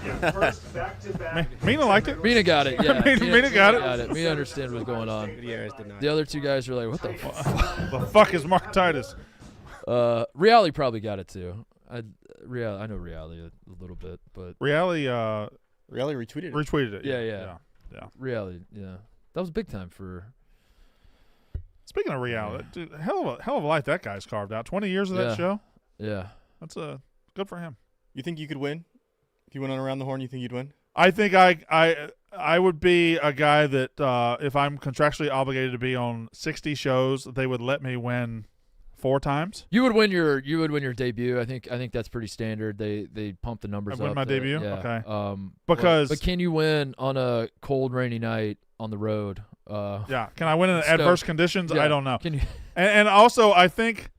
Yeah, first back-to-back. Mina liked it. Mina got it. Yeah, Mina got it. Mina understand what's going on. Gutierrez did not. The other two guys are like, what the fuck? The fuck is Mark Titus? Reali probably got it too. I know Reali a little bit, but Reali Really retweeted it. retweeted it. Yeah. Yeah. Reali, yeah, that was big time for. Speaking of Reali, dude, hell of a life that guy's carved out. 20 years of Yeah. that show. Yeah. That's good for him. You think you could win? If you went on Around the Horn, you think you'd win? I think I would be a guy that if I'm contractually obligated to be on 60 shows, they would let me win 4 times. You would win your debut. I think that's pretty standard. They pump the numbers I win up. my there. debut? Yeah. Okay. Because but can you win on a cold, rainy night on the road? yeah, can I win in Stoked. adverse conditions? Yeah. I don't know. Can you? And also I think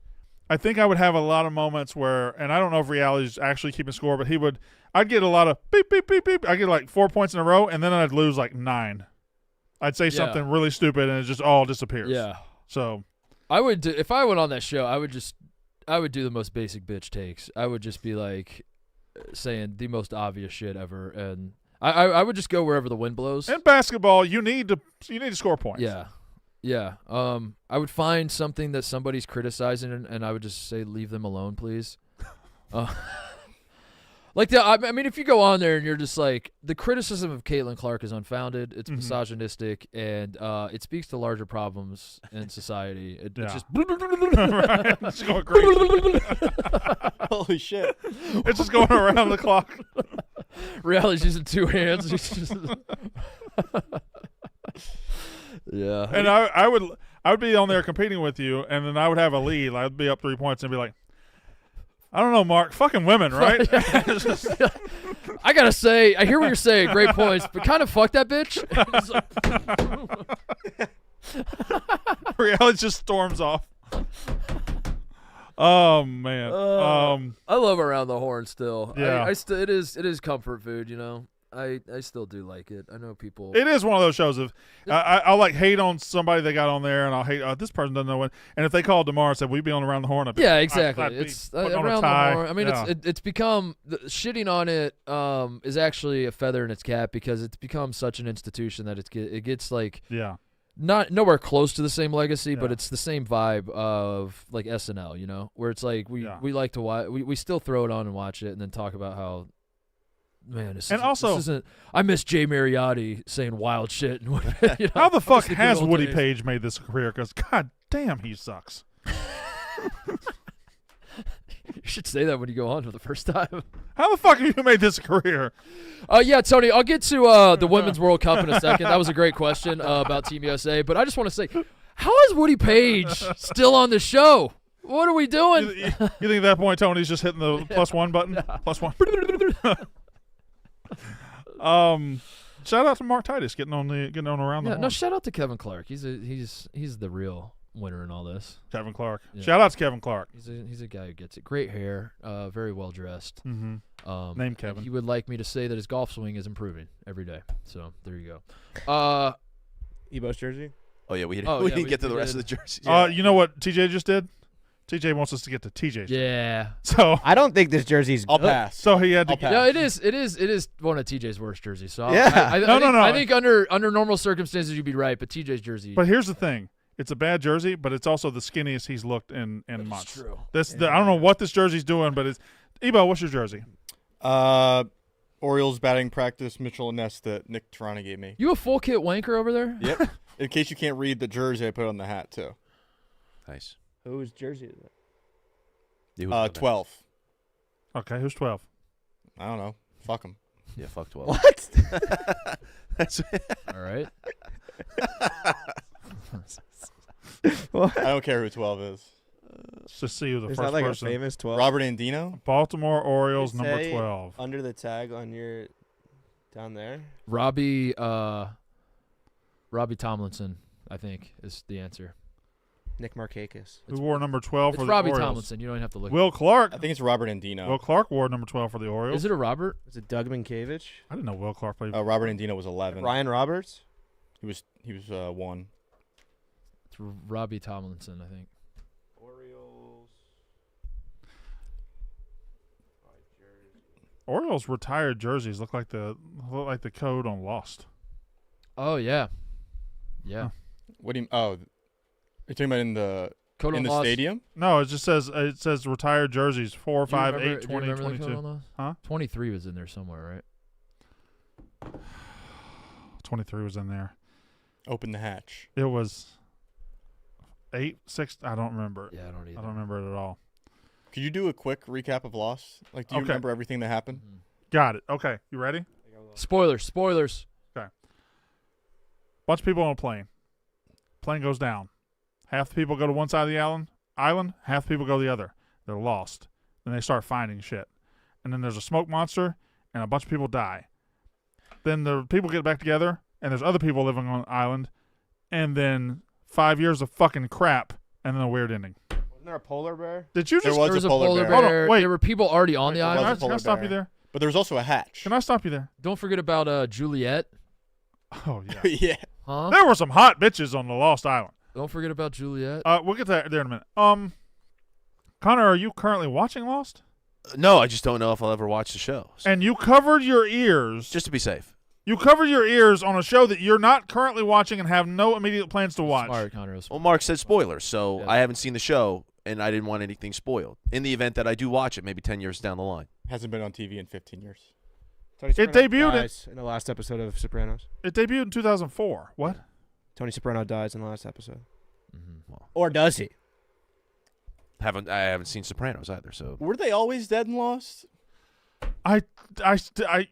I would have a lot of moments where, and I don't know if Reality's actually keeping score, but I'd get a lot of beep, beep, beep, beep. I'd get like 4 points in a row, and then I'd lose like 9. I'd say something really stupid, and it just all disappears. Yeah. So I would do, if I went on that show, I would do the most basic bitch takes. I would just be like saying the most obvious shit ever, and I would just go wherever the wind blows. in basketball, you need to score points. Yeah. Yeah. I would find something that somebody's criticizing, and I would just say, leave them alone, please. Like I mean, if you go on there and you're just like, the criticism of Caitlin Clark is unfounded. It's misogynistic, and it speaks to larger problems in society. It's just Right. It's going crazy. Holy shit. It's just going around the clock. Reality's using two hands. Yeah. And I would be on there competing with you, and then I would have a lead. I'd be up 3 points and be like, I don't know, Mark. Fucking women, right? I gotta say, I hear what you're saying. Great points, but kind of fuck that bitch. Reality just storms off. Oh man. I love Around the Horn still. Yeah. I still it is comfort food. You know, I still do like it. I know people. It is one of those shows of I'll like hate on somebody they got on there, and I'll hate this person doesn't know what. And if they called tomorrow and said we'd be on Around the Horn, I'd be, Yeah, exactly. I'd be It's putting on a Around the tie. Horn. I mean, Yeah. it's become shitting on it. Is actually a feather in its cap because it's become such an institution that it gets like Yeah. not nowhere close to the same legacy, but Yeah. it's the same vibe of like SNL. You know, where it's like we like to watch. We still throw it on and watch it, and then talk about how. Man, this And isn't- also- this isn't. I miss Jay Mariotti saying wild shit. And you know, How the fuck miss good has old Woody days. Page made this career? Because god damn, he sucks. You should say that when you go on for the first time. How the fuck have you made this a career? Yeah, Tony, I'll get to the Women's World Cup in a second. That was a great question about Team USA, but I just want to say, how is Woody Page still on the show? What are we doing? You think at that point Tony's just hitting the +1 button? +1. Shout out to Mark Titus getting on Around the Yeah, Horn. no, shout out to Kevin Clark. He's the real winner in all this. Kevin Clark. Yeah. Shout out to Kevin Clark. He's a guy who gets it. Great hair, very well dressed. Mm-hmm. Name Kevin. He would like me to say that his golf swing is improving every day. So there you go. Ebo's jersey. Oh yeah, we Oh, didn't yeah, get to we the rest did. of the jerseys. You know what TJ just did? TJ wants us to get to TJ's. Yeah. So I don't think this jersey's I'll good. pass. so he had to I'll pass. Yeah, it is one of TJ's worst jerseys. So Yeah. I think under normal circumstances you'd be right, but TJ's jersey. But here's the thing. It's a bad jersey, but it's also the skinniest he's looked in months. true. I don't know what this jersey's doing, but it's Ebo, what's your jersey? Orioles batting practice, Mitchell and Ness that Nick Toronto gave me. You a full kit wanker over there? Yep. In case you can't read the jersey, I put on the hat too. Nice. Whose jersey is it? 12. Okay, who's 12? I don't know. Fuck them. Yeah, fuck 12. What? All right. I don't care who 12 is. Let's just see who the Is first that like person. a famous 12? Robert Andino? Baltimore Orioles, Say number 12. Under the tag on your down there. Robbie Tomlinson, I think, is the answer. Nick Markakis. Who wore number 12 It's for the Robbie Orioles? Tomlinson. You don't even have to look. Will Clark. I think it's Robert Andino. Will Clark wore number 12 for the Orioles. Is it a Robert? Is it Doug Minkiewicz? I didn't know Will Clark played. Robert Andino was 11. Ryan Roberts? He was 1. It's Robbie Tomlinson, I think. Orioles retired jerseys look like the code on Lost. Oh yeah, yeah. What do you? Oh, you're talking about in the Code on the Lost. stadium? No, it says retired jerseys 4, 5, 8, 20, Do you remember the Code 22. on Lost? Huh? 23 was in there somewhere, right? 23 was in there. Open the hatch. It was 8, 6. I don't remember it. Yeah, I don't either. I don't remember it at all. Could you do a quick recap of Lost? Like, do you Okay. remember everything that happened? Got it. Okay, you ready? Spoilers. Bunch of people on a plane. Plane goes down. Half the people go to one side of the island. Half the people go the other. They're lost. Then they start finding shit. And then there's a smoke monster, and a bunch of people die. Then the people get back together, and there's other people living on the island. And then 5 years of fucking crap, and then a weird ending. Wasn't there a polar bear? Did you There just? was There was a a polar polar bear. bear. Hold on, wait. There were people already on the There was island. a Can I polar stop bear. you there? But there was also a hatch. Can I stop you there? Don't forget about Juliet. Oh yeah. yeah. Huh? There were some hot bitches on the Lost Island. Don't forget about Juliet. We'll get to that there in a minute. Connor, are you currently watching Lost? No, I just don't know if I'll ever watch the show. So And you covered your ears. just to be safe. You covered your ears on a show that you're not currently watching and have no immediate plans to watch. Smart, Connor. Well, Mark said spoilers, so Yeah. I haven't seen the show. and I didn't want anything spoiled. In the event that I do watch it, maybe 10 years down the line. Hasn't been on TV in 15 years. Tony It Soprano debuted dies in the last episode of Sopranos. It debuted in 2004. What? Tony Soprano dies in the last episode. Well, Or does he? I haven't seen Sopranos either, so Were they always dead and lost?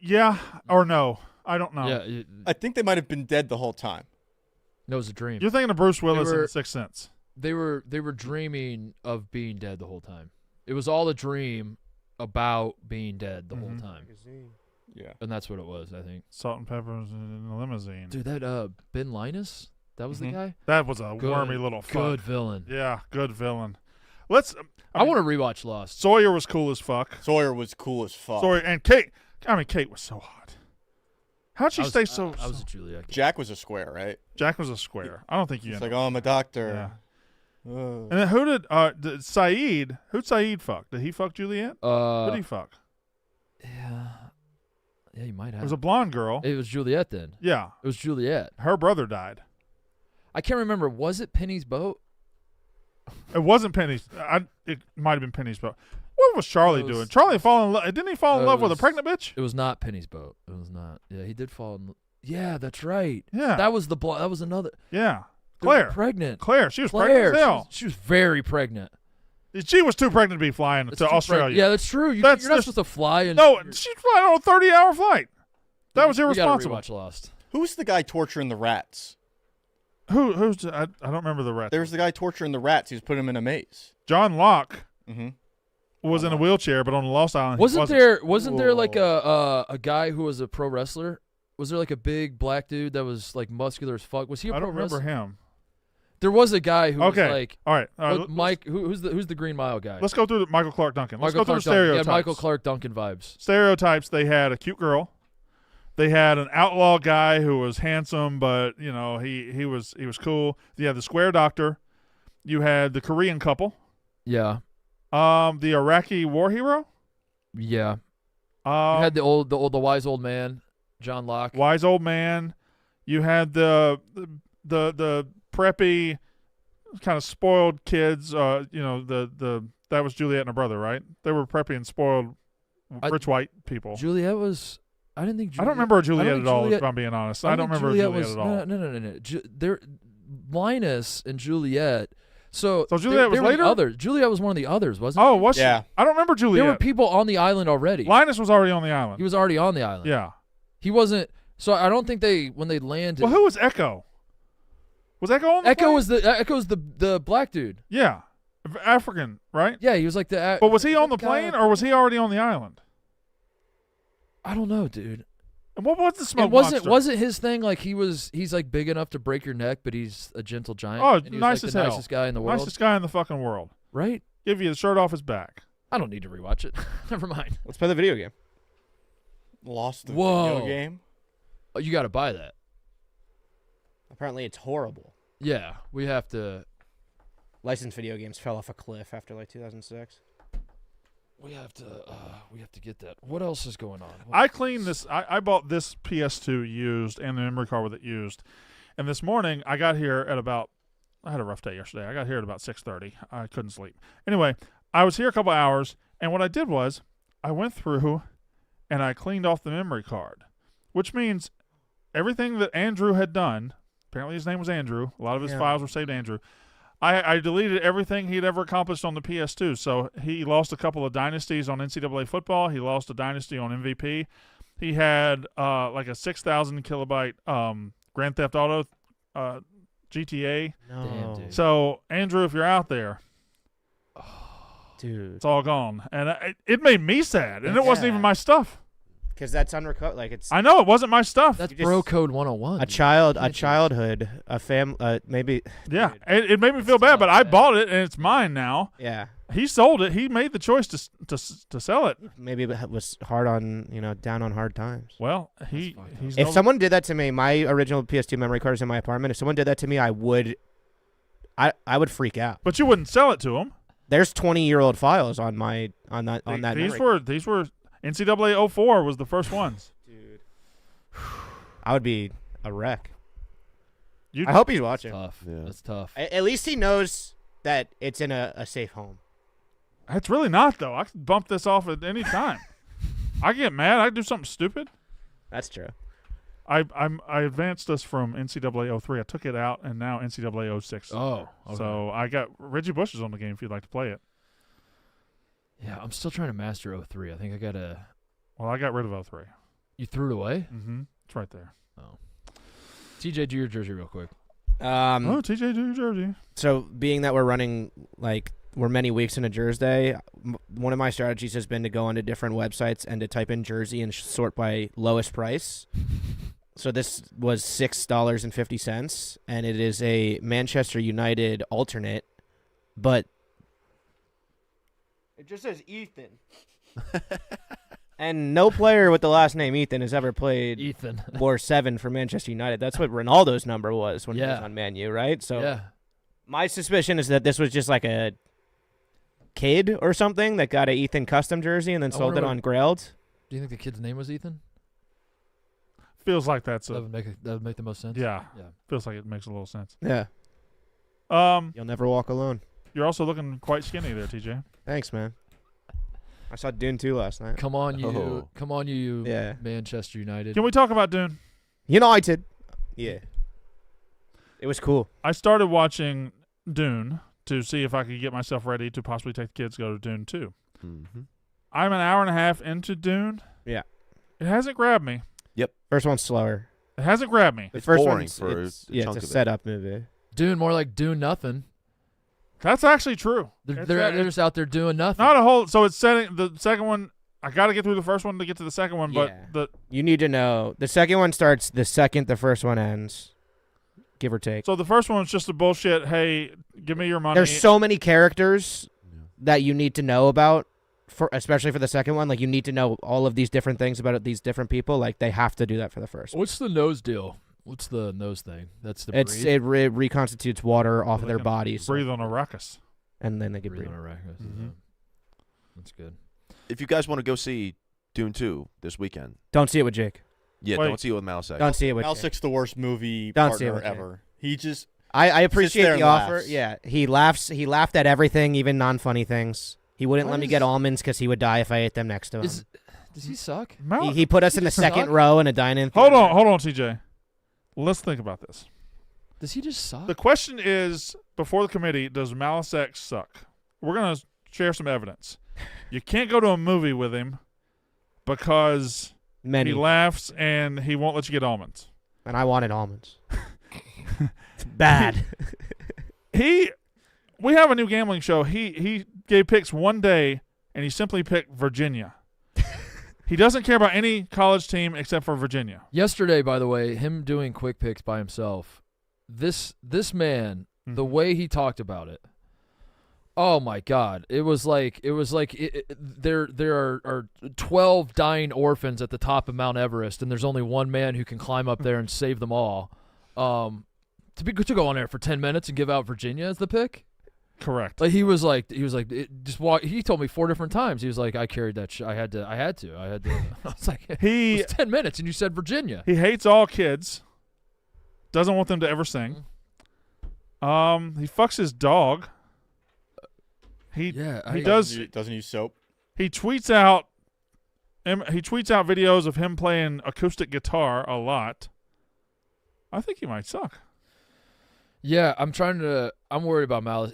Yeah or no? I don't know. Yeah, I think they might have been dead the whole time. it was a dream. You're thinking of Bruce Willis were- in Sixth Sense. They were dreaming of being dead the whole time. It was all a dream about being dead the whole time, Yeah. and that's what it was. I think. Salt and Peppers in the limousine. Dude, that Ben Linus, that was the guy. That was a Good- wormy little fuck. Good villain. Yeah, good villain. Let's. I want to rewatch Lost. Sawyer was cool as fuck. Sawyer was cool as fuck. Sawyer and Kate. I mean, Kate was so hot. How'd she stay so? I was a Julia. Jack was a square, right? Jack was a square. I don't think you. It's ended like, oh, I'm a doctor. Yeah. Ugh. And then who did Saeed? Who'd Saeed fuck? Did he fuck Juliet? Who'd he fuck? Yeah, you might It have. was a blonde girl. It was Juliet then. Yeah, It was Juliet. her brother died. I can't remember. Was it Penny's boat? It wasn't Penny's. It might have been Penny's boat. What was Charlie It was- doing? Charlie fall in love. Didn't he fall in it love with a was- pregnant bitch? It was not Penny's boat. It was not. Yeah, he did fall in. Yeah, that's right. Yeah. That was that was another. Yeah. They were Claire. pregnant. Claire. She was Claire. pregnant as hell. She was very pregnant. She was too pregnant to be flying That's to too Australia. pregnant. Yeah, that's true. You're That's not just- supposed to fly. And No, she's flying on a 30-hour flight. That was We irresponsible. gotta rewatch Lost. Who's the guy torturing the rats? Who's I don't remember the rest. There was the guy torturing the rats. He was putting them in a maze. John Locke Mm-hmm. was in a wheelchair, but on the Lost Island, he Wasn't wasn't. there like a guy who was a pro wrestler? Was there like a big black dude that was like muscular as fuck? Was he a I pro don't remember wrestler? him. There was a guy who Okay. was like All right. what, Mike. Who's the Green Mile guy? Let's go through the Michael Clark Duncan. Let's Michael go through Clark the Duncan. stereotypes. Yeah, Michael Clark Duncan vibes. Stereotypes. They had a cute girl. They had an outlaw guy who was handsome, but you know he was cool. You had the square doctor. You had the Korean couple. Yeah, The Iraqi war hero. yeah. You had the wise old man, John Locke. wise old man. You had the preppy, kind of spoiled kids. You know that was Juliet and her brother, right? They were preppy and spoiled, rich white people. Juliet was. I didn't think. I don't remember Juliet think at all. Juliet- if I'm being honest, I don't think remember Juliet was, at all. No. Linus and Juliet. So Juliet was they were the later? others. Juliet was one of the others, wasn't Oh, was she? Yeah. I don't remember she? Juliet. There were people on the island already. Linus was already on the island. He was already on the island. Yeah. He wasn't. So I don't think when they landed. Well, who was Echo? Was Echo on the plane? Echo's the black dude. Yeah, African, right? Yeah, he was like the. But was he on the guy- plane or was he already on the island? I don't know, dude. And what was the smoke And wasn't monster? his thing like he's like big enough to break your neck, but he's a gentle giant. Oh, and he was nice like as the hell. nicest guy in the world, Nicest guy in the fucking world. right? Give you the shirt off his back. I don't need to rewatch it. Never mind. Let's play the video game. Lost the Whoa. video game. Oh, you got to buy that. Apparently, it's horrible. Yeah, we have to. Licensed video games fell off a cliff after like 2006. We have to get that. What else is going on? I cleaned this. I bought this PS2 used and the memory card with it used. And this morning, I got here at about. I had a rough day yesterday. I got here at about 6:30. I couldn't sleep. Anyway, I was here a couple hours, and what I did was I went through and I cleaned off the memory card, which means everything that Andrew had done. Apparently, his name was Andrew. A lot of his files were saved Andrew. I deleted everything he'd ever accomplished on the PS2. So he lost a couple of dynasties on NCAA football. He lost a dynasty on MVP. He had like a 6,000 kilobyte Grand Theft Auto GTA. No, Damn, dude. So Andrew, if you're out there, dude, it's all gone, and it made me sad. And it wasn't even my stuff. because that's unrecovered. Like it's I know it wasn't my stuff. That's You just- bro code 101. a dude. childhood, a maybe. Yeah, Dude. it made me feel bad, but I bought it and it's mine now. Yeah, He sold it. He made the choice to sell it. maybe it was hard on down on hard times. Well, fucked up. he's If someone did that to me, my original PS2 memory card is in my apartment. If someone did that to me, I would freak out. but you wouldn't sell it to him. There's 20-year-old files on that These memory. were NCAA 04 was the first ones. Dude, I would be a wreck. You I hope he's watching. Tough. Yeah. That's tough. At least he knows that it's in a safe home. It's really not, though. I can bump this off at any time. I get mad. I do something stupid. That's true. I advanced us from NCAA 03. I took it out, and now NCAA 06. Oh, okay. So I got Reggie Bush is on the game if you'd like to play it. Yeah, I'm still trying to master 03. I think I got to. Well, I got rid of 03. You threw it away? Mm-hmm. It's right there. Oh. TJ, do your jersey real quick. TJ, do your jersey. So being that we're running, like, we're many weeks into Jersey Day, one of my strategies has been to go onto different websites and to type in jersey and sort by lowest price. So this was $6.50, and it is a Manchester United alternate, but it just says Ethan. And no player with the last name Ethan has ever played Ethan. or 7 for Manchester United. That's what Ronaldo's number was when he was Yeah. on Man U, right? So Yeah. my suspicion is that this was just like a kid or something that got a Ethan custom jersey and then I sold it wonder on Grailed. Do you think the kid's name was Ethan? Feels like that's That a would make the most sense. yeah. Yeah. Feels like it makes a little sense. Yeah. You're You'll never walk alone. also looking quite skinny there, TJ. Thanks, man. I saw Dune 2 last night. Come on, you. Oh. Come on, you. Yeah. Manchester United. Can we talk about Dune? United. Yeah. It was cool. I started watching Dune to see if I could get myself ready to possibly take the kids to go to Dune 2. Mm-hmm. I'm an hour and a half into Dune. Yeah. It hasn't grabbed me. First one's slower. It hasn't grabbed me. The It's first boring one's for a it's chunk a of it. setup movie. Dune, more like Dune nothing. That's actually true. They're, It's they're just out there doing nothing. not a whole. So it's setting the second one. I got to get through the first one to get to the second one, but Yeah. the You need to know. The second one starts the second the first one ends, give or take. so the first one's just a bullshit. Hey, give me your money. There's so many characters that you need to know about, especially for the second one. Like, you need to know all of these different things about these different people. Like, they have to do that for the first one. What's the nose deal? What's the nose thing? That's the It reconstitutes water off of their bodies, breathe on Arrakis. and then they can breathe. on Arrakis. Mhm. That's good. If you guys want to go see Dune 2 this weekend, Don't see it with Jake. yeah, Wait. don't see it with Mouse. Don't see it with Jake. Malsik's the worst movie Don't see it partner with Jake. ever. He just I appreciate there the and offer. laughs. Yeah, he laughs. He laughed at everything, even non-funny things. He wouldn't Why let me does- get almonds because he would die if I ate them next to him. Does he suck? He put us in the second suck? row in a dine-in. Hold theater. on, TJ. Let's think about this. Does he just suck? The question is, before the committee, does Malisex suck? We're going to share some evidence. You can't go to a movie with him because Many. he laughs and he won't let you get almonds. And I wanted almonds. It's bad. We have a new gambling show. He gave picks one day, and he simply picked Virginia. He doesn't care about any college team except for Virginia. Yesterday, by the way, him doing quick picks by himself. This man, the way he talked about it. Oh my God! It was like there are 12 dying orphans at the top of Mount Everest, and there's only one man who can climb up there and save them all. To go on there for 10 minutes and give out Virginia as the pick. Correct. Like he was like just walk. He told me 4 different times. He was like, I carried that. I had to. I was like, it was 10 minutes, and you said Virginia. He hates all kids. Doesn't want them to ever sing. He fucks his dog. He doesn't use soap. He tweets out videos of him playing acoustic guitar a lot. I think he might suck. Yeah, I'm worried about Malice.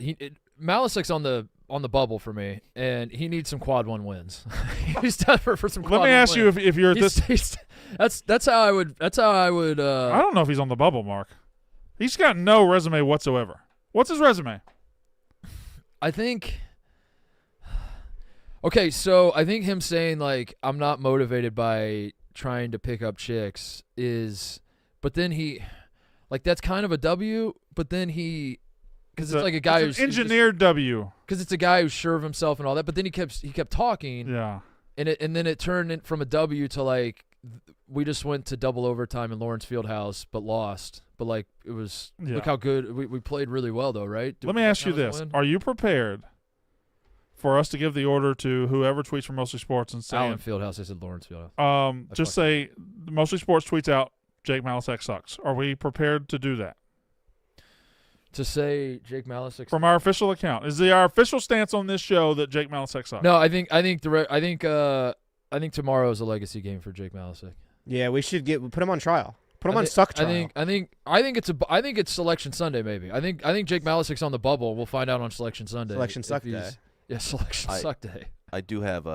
Malice's on the bubble for me, and he needs some quad 1 wins. He's desperate for some quad 1 Let me ask you if you're at this. That's how I would. I don't know if he's on the bubble, Mark. He's got no resume whatsoever. What's his resume? I think. Okay, so I think him saying like I'm not motivated by trying to pick up chicks is, but then he, like that's kind of a W. But then because it's like a guy who's engineered W. Because it's a guy who's sure of himself and all that. But then he kept talking. Yeah. And then it turned from a W to like we just went to double overtime in Lawrence Fieldhouse but lost. But like it was look how good we played really well though, right? Let me ask you this: are you prepared for us to give the order to whoever tweets from Mostly Sports and say Allen Fieldhouse? I said Lawrence Fieldhouse. Just say Mostly Sports tweets out Jake Malisex sucks. Are we prepared to do that? To say Jake Malasek From our official account. Is our official stance on this show that Jake Malasek sucks? No, I think tomorrow is a legacy game for Jake Malasek. Yeah, we should put him on trial. Put him on suck trial. I think it's Selection Sunday maybe. I think Jake Malasek's on the bubble. We'll find out on Selection Sunday. Selection suck he's- day. Yeah, Selection Suck Day. I do have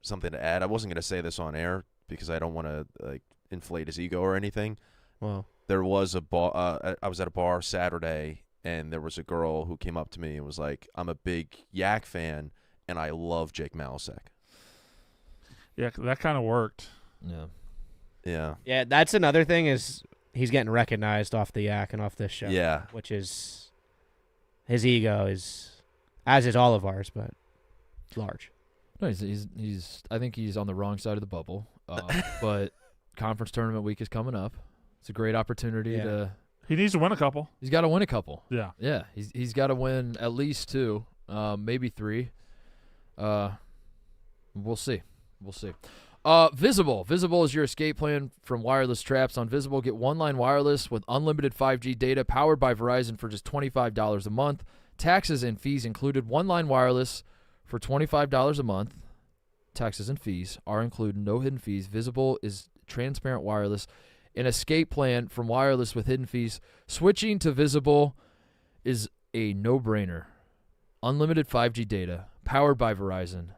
something to add. I wasn't going to say this on air because I don't want to inflate his ego or anything. Well, There was a bar. I was at a bar Saturday, and there was a girl who came up to me and was like, "I'm a big Yak fan, and I love Jake Malasek." Yeah, that kind of worked. Yeah. Yeah. yeah, that's another thing is he's getting recognized off the Yak and off this show. Yeah. Which is his ego is, as is all of ours, but large. No, he's I think he's on the wrong side of the bubble. But conference tournament week is coming up. It's a great opportunity Yeah. to. He needs to win a couple. He's got to win a couple. Yeah. Yeah, he's got to win at least 2, maybe 3. We'll see. Visible. Visible is your escape plan from wireless traps. On Visible, get one-line wireless with unlimited 5G data powered by Verizon for just $25 a month. Taxes and fees included. One-line wireless for $25 a month. Taxes and fees are included. No hidden fees. Visible is transparent wireless. An escape plan from wireless with hidden fees. Switching to Visible is a no-brainer. Unlimited 5G data powered by Verizon.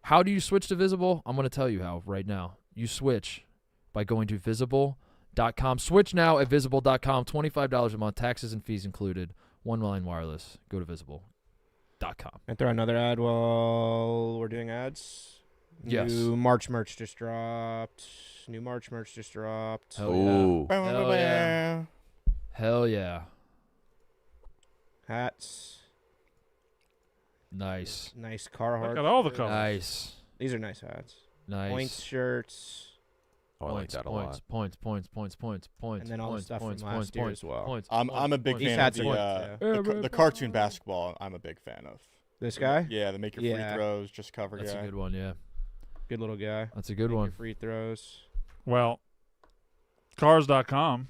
How do you switch to Visible? I'm going to tell you how right now. You switch by going to visible.com. Switch now at visible.com. $25 a month, taxes and fees included. One-line wireless. Go to visible.com. And throw another ad while we're doing ads. Yes. New March merch just dropped. Hell Ooh. yeah. Hell yeah. Hell yeah. Hats. Nice. Nice Carhartt. Look at all the shirts. colors. Nice. These are nice hats. Nice. Points shirts. Oh, I like that a lot. Points. And then all the points, stuff points, from last points, year points, as well. Points. I'm a big These fan hats of are the cartoon basketball. I'm a big fan of. This guy? Yeah, the make your Yeah. free throws, just cover That's guy. a good one, yeah. Good little guy. That's a good Make your one. Free throws. Well, Cars.com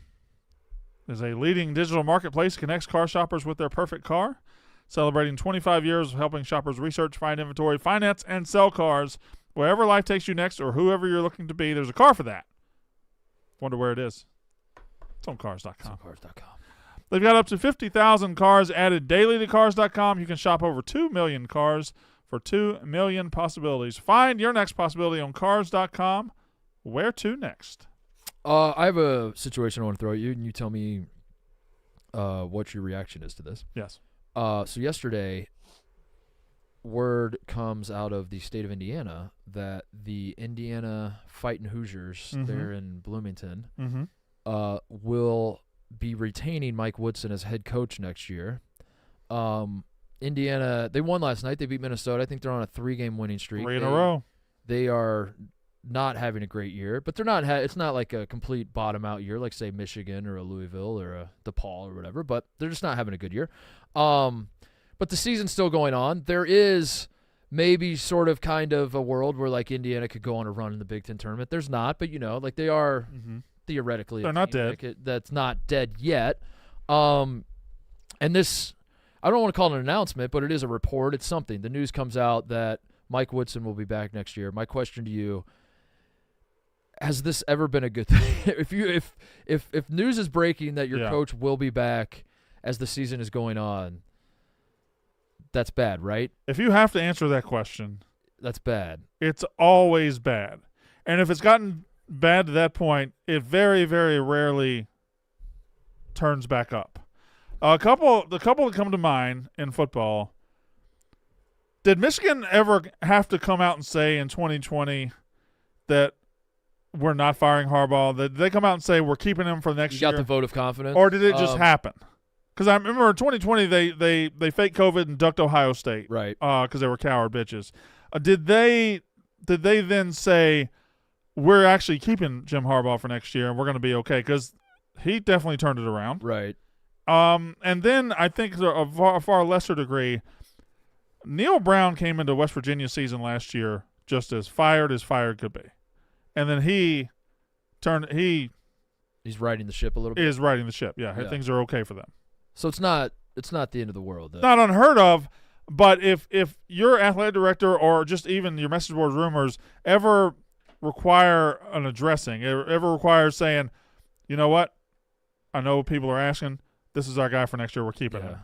is a leading digital marketplace that connects car shoppers with their perfect car. Celebrating 25 years of helping shoppers research, find inventory, finance, and sell cars. Wherever life takes you next or whoever you're looking to be, there's a car for that. Wonder where it is. It's on Cars.com. They've got up to 50,000 cars added daily to Cars.com. You can shop over 2 million cars for 2 million possibilities. Find your next possibility on Cars.com. Where to next? I have a situation I want to throw at you, and you tell me what your reaction is to this. Yes. So yesterday, word comes out of the state of Indiana that the Indiana Fightin' Hoosiers there in Bloomington Mm-hmm. will be retaining Mike Woodson as head coach next year. Indiana, they won last night. They beat Minnesota. I think they're on a 3-game winning streak. 3 in a row. They are not having a great year, but they're not. It's not like a complete bottom out year, like say Michigan or a Louisville or a DePaul or whatever. But they're just not having a good year. But the season's still going on. There is maybe sort of kind of a world where like Indiana could go on a run in the Big Ten tournament. There's not, but like they are theoretically. They're not dead. That's not dead yet. And this, I don't want to call it an announcement, but it is a report. It's something. The news comes out that Mike Woodson will be back next year. My question to you: has this ever been a good thing? if news is breaking that your coach will be back as the season is going on, that's bad, right? If you have to answer that question, that's bad. It's always bad. And if it's gotten bad to that point, it very, very rarely turns back up. The couple that come to mind in football, did Michigan ever have to come out and say in 2020 that we're not firing Harbaugh? Did they come out and say we're keeping him for next year? You got the vote of confidence? Or did it just happen? Because I remember in 2020 they faked COVID and ducked Ohio State, right? Because they were coward bitches. Did they then say we're actually keeping Jim Harbaugh for next year and we're going to be okay? Because he definitely turned it around, right? And then I think to a far lesser degree, Neil Brown came into West Virginia season last year just as fired could be, and then he's riding the ship a little bit. Is riding the ship, yeah. Things are okay for them. So it's not it's not the end of the world. Though. Not unheard of. But if your athletic director or just even your message board rumors ever require an addressing, ever requires saying, you know what, I know people are asking, this is our guy for next year, we're keeping him.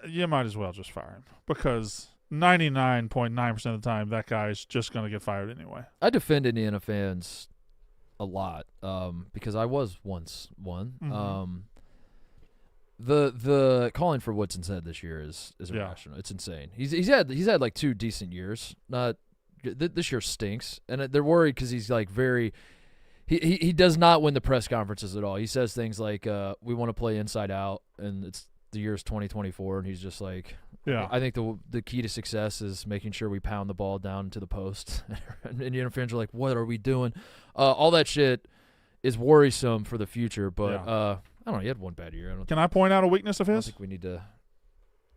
You might as well just fire him because 99.9% of the time that guy's just going to get fired anyway. I defend Indiana fans a lot because I was once one. Mm-hmm. The calling for Woodson's head this year is irrational. It's insane. He's had like 2 decent years. Not this year stinks, and they're worried because he's like very. He does not win the press conferences at all. He says things like, "We want to play inside out," and it's the year's 2024, and he's just like, Yeah. I think the key to success is making sure we pound the ball down to the post. And Indiana fans are like, "What are we doing?" All that shit is worrisome for the future, but. Yeah. I don't know. He had one bad year. Can I point out a weakness of I don't his? think we need to.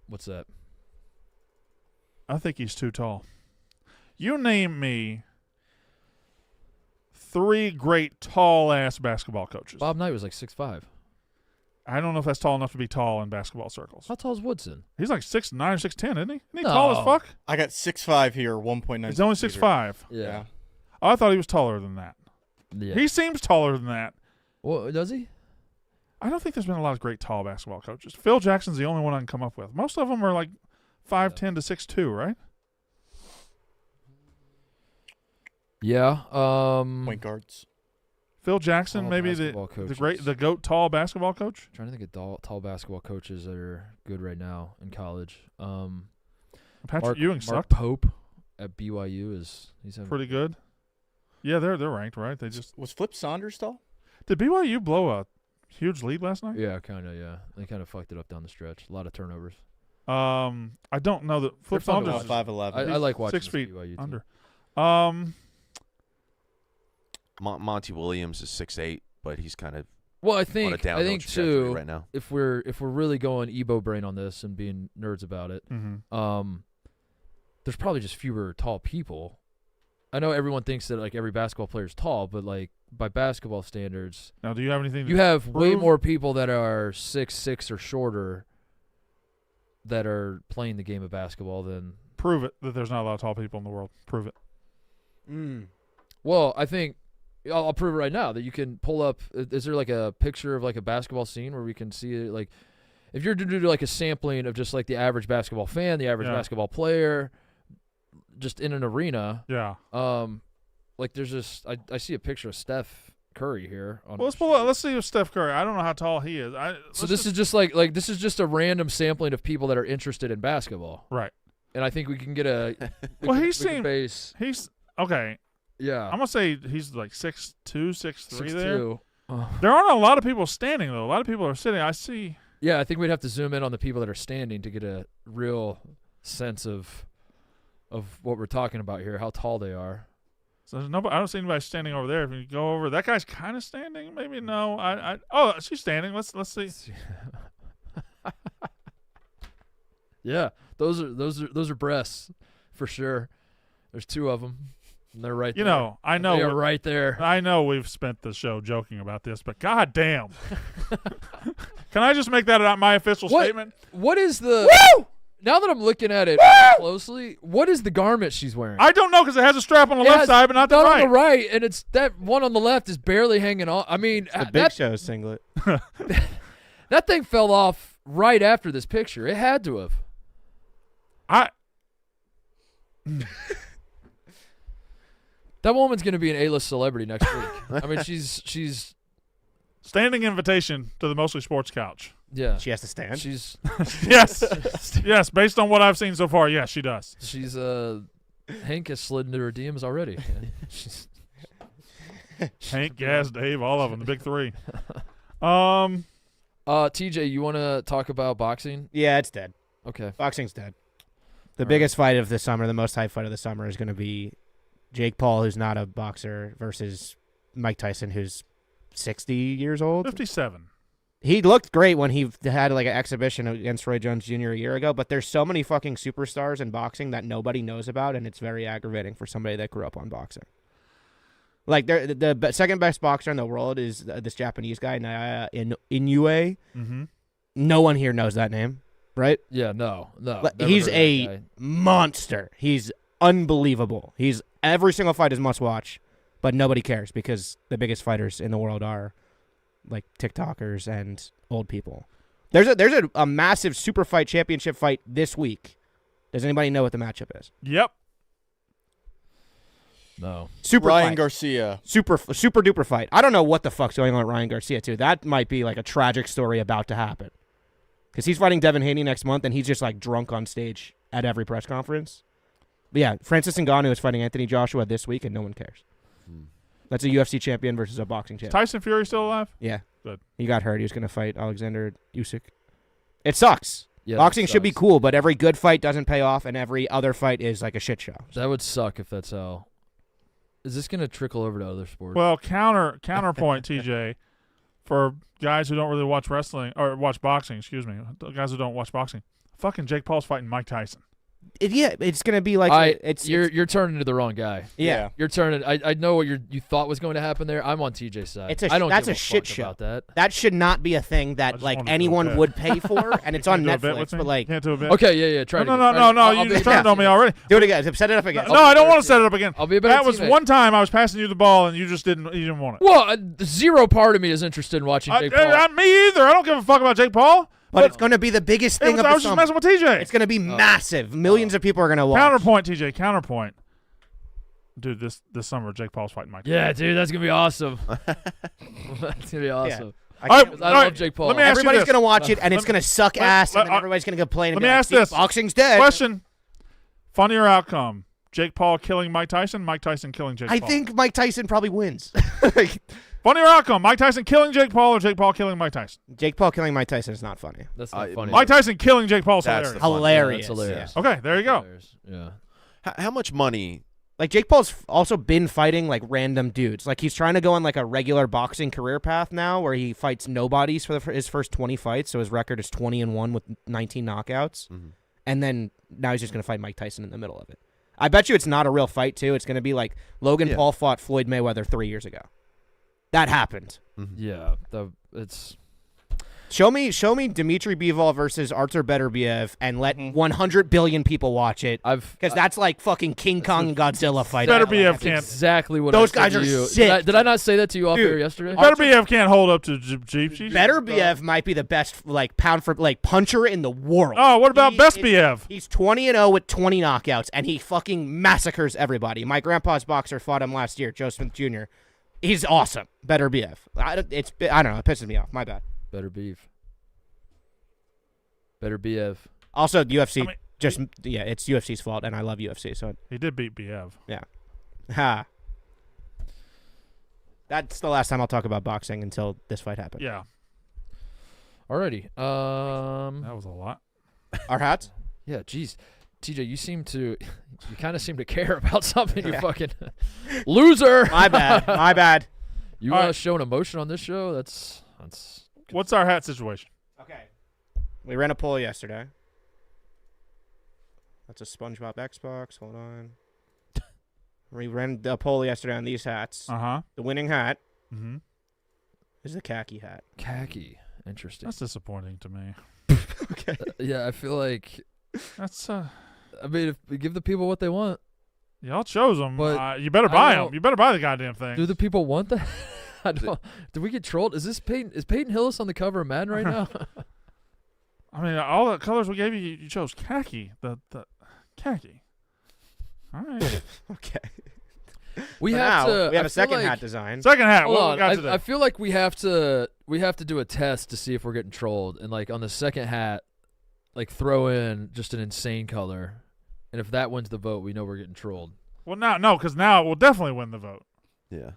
What's that? I think he's too tall. You name me 3 great tall-ass basketball coaches. Bob Knight was like 6'5". I don't know if that's tall enough to be tall in basketball circles. How tall is Woodson? He's like 6'9", 6'10", isn't he? Isn't he No. tall as fuck? I got 6'5" here, 1.9. He's only 6'5". Yeah. Oh, I thought he was taller than that. Yeah. He seems taller than that. Well, does he? I don't think there's been a lot of great tall basketball coaches. Phil Jackson's the only one I can come up with. Most of them are like 5'10" to 6'2", right? Yeah. Point guards. Phil Jackson, Tall maybe basketball coaches. the GOAT tall basketball coach. I'm trying to think of tall basketball coaches that are good right now in college. Patrick Ewing Mark sucked. Pope at BYU he's having Pretty good. Yeah, they're ranked, right? They just Was Flip Saunders tall? did BYU blow a huge lead last night? Yeah, kind of. Yeah, they kind of fucked it up down the stretch. A lot of turnovers. I don't know that Flip They're fun to Saunders watch. About 5'11". I like watching 6 this feet BYU team. under. Monty Williams is 6'8", but he's kind of Well, I on a think downhill trajectory too. right now. If we're really going Ebo brain on this and being nerds about it, there's probably just fewer tall people. I know everyone thinks that like every basketball player is tall, but like by basketball standards, Now, do you have anything? you have way prove? more people that are 6'6" or shorter that are playing the game of basketball than. Prove it that there's not a lot of tall people in the world. Prove it. Well, I think I'll prove it right now that you can pull up. Is there like a picture of like a basketball scene where we can see it? Like, if you're to do like a sampling of just like the average basketball fan, the average Yeah. basketball player, just in an arena. Yeah. Like there's just I see a picture of Steph Curry here. Well, let's pull up. Let's see if Steph Curry. I don't know how tall he is. So this is just like this is just a random sampling of people that are interested in basketball, right. and I think we can get a. Well, we he's can seen. base. He's okay. Yeah, I'm gonna say he's like 6'2", 6'3" there. 6'2". There aren't a lot of people standing though. A lot of people are sitting. I see. Yeah, I think we'd have to zoom in on the people that are standing to get a real sense of what we're talking about here, how tall they are. So there's nobody. I don't see anybody standing over there. If you go over, that guy's kind of standing. Maybe no. Oh, she's standing. Let's see. Yeah, those are breasts for sure. There's 2 of them. And they're right there. You know, I know They are we're- right there. I know we've spent the show joking about this, but god damn. Can I just make that my official What? statement? What is the Now that I'm looking at it closely, what is the garment she's wearing? I don't know because it has a strap on the It left has side, but not the none right. on the right, and it's that one on the left is barely hanging on. I mean, The Big Show singlet. that thing fell off right after this picture. It had to have. That woman's going to be an A-list celebrity next week. I mean, she's Standing invitation to the Mostly Sports Couch. yeah. She has to stand. She's Yes. Yes, based on what I've seen so far, yes, she does. Hank has slid into her DMs already. She's, Hank, Gaz, Dave, all of them, the big 3. TJ, you want to talk about boxing? Yeah, it's dead. Okay. Boxing's dead. The biggest fight of the summer, the most hype fight of the summer, is going to be Jake Paul, who's not a boxer, versus Mike Tyson, who's 60 years old. 57. He looked great when he had like an exhibition against Roy Jones Jr. a year ago, but there's so many fucking superstars in boxing that nobody knows about, and it's very aggravating for somebody that grew up on boxing. Like the second best boxer in the world is this Japanese guy, Inoue. Mm-hmm. No one here knows that name, right? Yeah, no. But never he's heard of that a guy. monster. He's unbelievable. Every single fight is must watch, but nobody cares because the biggest fighters in the world are like TikTokers and old people. There's a massive super fight championship fight this week. Does anybody know what the matchup is? Yep. No. Super Ryan fight. Garcia. Super duper fight. I don't know what the fuck's going on with Ryan Garcia too. That might be like a tragic story about to happen. Because he's fighting Devin Haney next month, and he's just like drunk on stage at every press conference. But yeah, Francis Ngannou is fighting Anthony Joshua this week, and no one cares. That's a UFC champion versus a boxing champion. Tyson Fury still alive? Yeah. Good. He got hurt. He was going to fight Alexander Usyk. It sucks. Yeah, Boxing that should be sucks. cool, but every good fight doesn't pay off, and every other fight is like a shit show. That would suck if that's how. Is this going to trickle over to other sports? Well, counterpoint, TJ, for guys who don't really watch wrestling or watch boxing, excuse me, guys who don't watch boxing, fucking Jake Paul's fighting Mike Tyson. It's going to be like you're turning to the wrong guy. yeah. You're turning. I know what you thought was going to happen there. I'm on TJ's side. That's I don't give a shit fuck show. about that. That should not be a thing I that just like wanted to do a anyone bit. would pay for, and it's on Can't do a bit Netflix. with me? But like, Can't do a bit. Okay, yeah. Try No, to no, get- no. I'll You be a turned better on me teammate. already. do it again. Set it up again. No, I don't want to set it up again. I'll be a better That was teammate. one time I was passing you the ball and you just didn't want it. Well, zero part of me is interested in watching Jake Paul. Me either. I don't give a fuck about Jake Paul. But it's going to be the biggest thing of I the was just summer. messing with TJ. It's going to be massive. Millions of people are going to watch. Counterpoint, TJ. Counterpoint. Dude, this summer Jake Paul's fighting Mike. Yeah, dude, that's gonna be awesome. That's gonna be awesome. All right, I love Jake Paul. Let me ask you Everybody's this. going to watch it, and it's going to suck ass, and then everybody's going to complain. let And me be like, ask "See, this. boxing's dead." Question. Funnier outcome. Jake Paul killing Mike Tyson, Mike Tyson killing Jake I Paul. think Mike Tyson probably wins. Funnier outcome. Mike Tyson killing Jake Paul or Jake Paul killing Mike Tyson? Jake Paul killing Mike Tyson is not funny. That's not funny. Mike Tyson killing Jake Paul is That's hilarious. the fun. Hilarious. Hilarious. Okay, there you go. Hilarious. Yeah. How much money? Like Jake Paul's also been fighting like random dudes. Like he's trying to go on like a regular boxing career path now, where he fights nobodies for his first 20 fights. So his record is 20-1 with 19 knockouts. And then now he's just going to fight Mike Tyson in the middle of it. I bet you it's not a real fight too. It's going to be like Logan Paul fought Floyd Mayweather 3 years ago. That happened. Yeah. It's. Show me Dmitry Bivol versus Artur Beterbiev and let 100 billion people watch it. Because that's like fucking King Kong and Godzilla fight. Beterbiev can't. Exactly what Those I said guys are to you. sick. Did I not say that to you off Dude, air yesterday? Beterbiev can't hold up to Jeep. Beterbiev might be the best like pound for like puncher in the world. Oh, what about He Best is- Biev? He's 20-0 with 20 knockouts, and he fucking massacres everybody. My grandpa's boxer fought him last year, Joe Smith Jr. He's awesome. Beterbiev. I don't know. It pisses me off. My bad. Better BF. Also, UFC. I mean, it's UFC's fault, and I love UFC. So He did beat Biev. yeah. Ha. That's the last time I'll talk about boxing until this fight happens. Yeah, Alrighty. that was a lot. Our hats? Yeah. Geez, TJ, you kind of seem to care about something. You fucking loser. My bad. My bad. You All right. showing emotion on this show? That's. What's our hat situation? Okay. We ran a poll yesterday. That's a SpongeBob Xbox. Hold on. We ran a poll yesterday on these hats. Uh-huh. The winning hat Mm-hmm. is the khaki hat. Khaki. Interesting. That's disappointing to me. Okay. Yeah, I feel like. That's I mean, if we give the people what they want, y'all chose them. But You better I buy don't- them. You better buy the goddamn thing. do the people want that? I don't. Did we get trolled? Is Peyton Hillis on the cover of Madden right now? I mean, all the colors we gave you, you chose khaki. The khaki. All right. Okay. we For have now, to. we have I a feel second like, hat design. Second hat. Hold What on. we got today? I feel like we have to do a test to see if we're getting trolled, and like on the second hat, like throw in just an insane color, and if that wins the vote, we know we're getting trolled. Well, no, because now it will definitely win the vote. Yeah.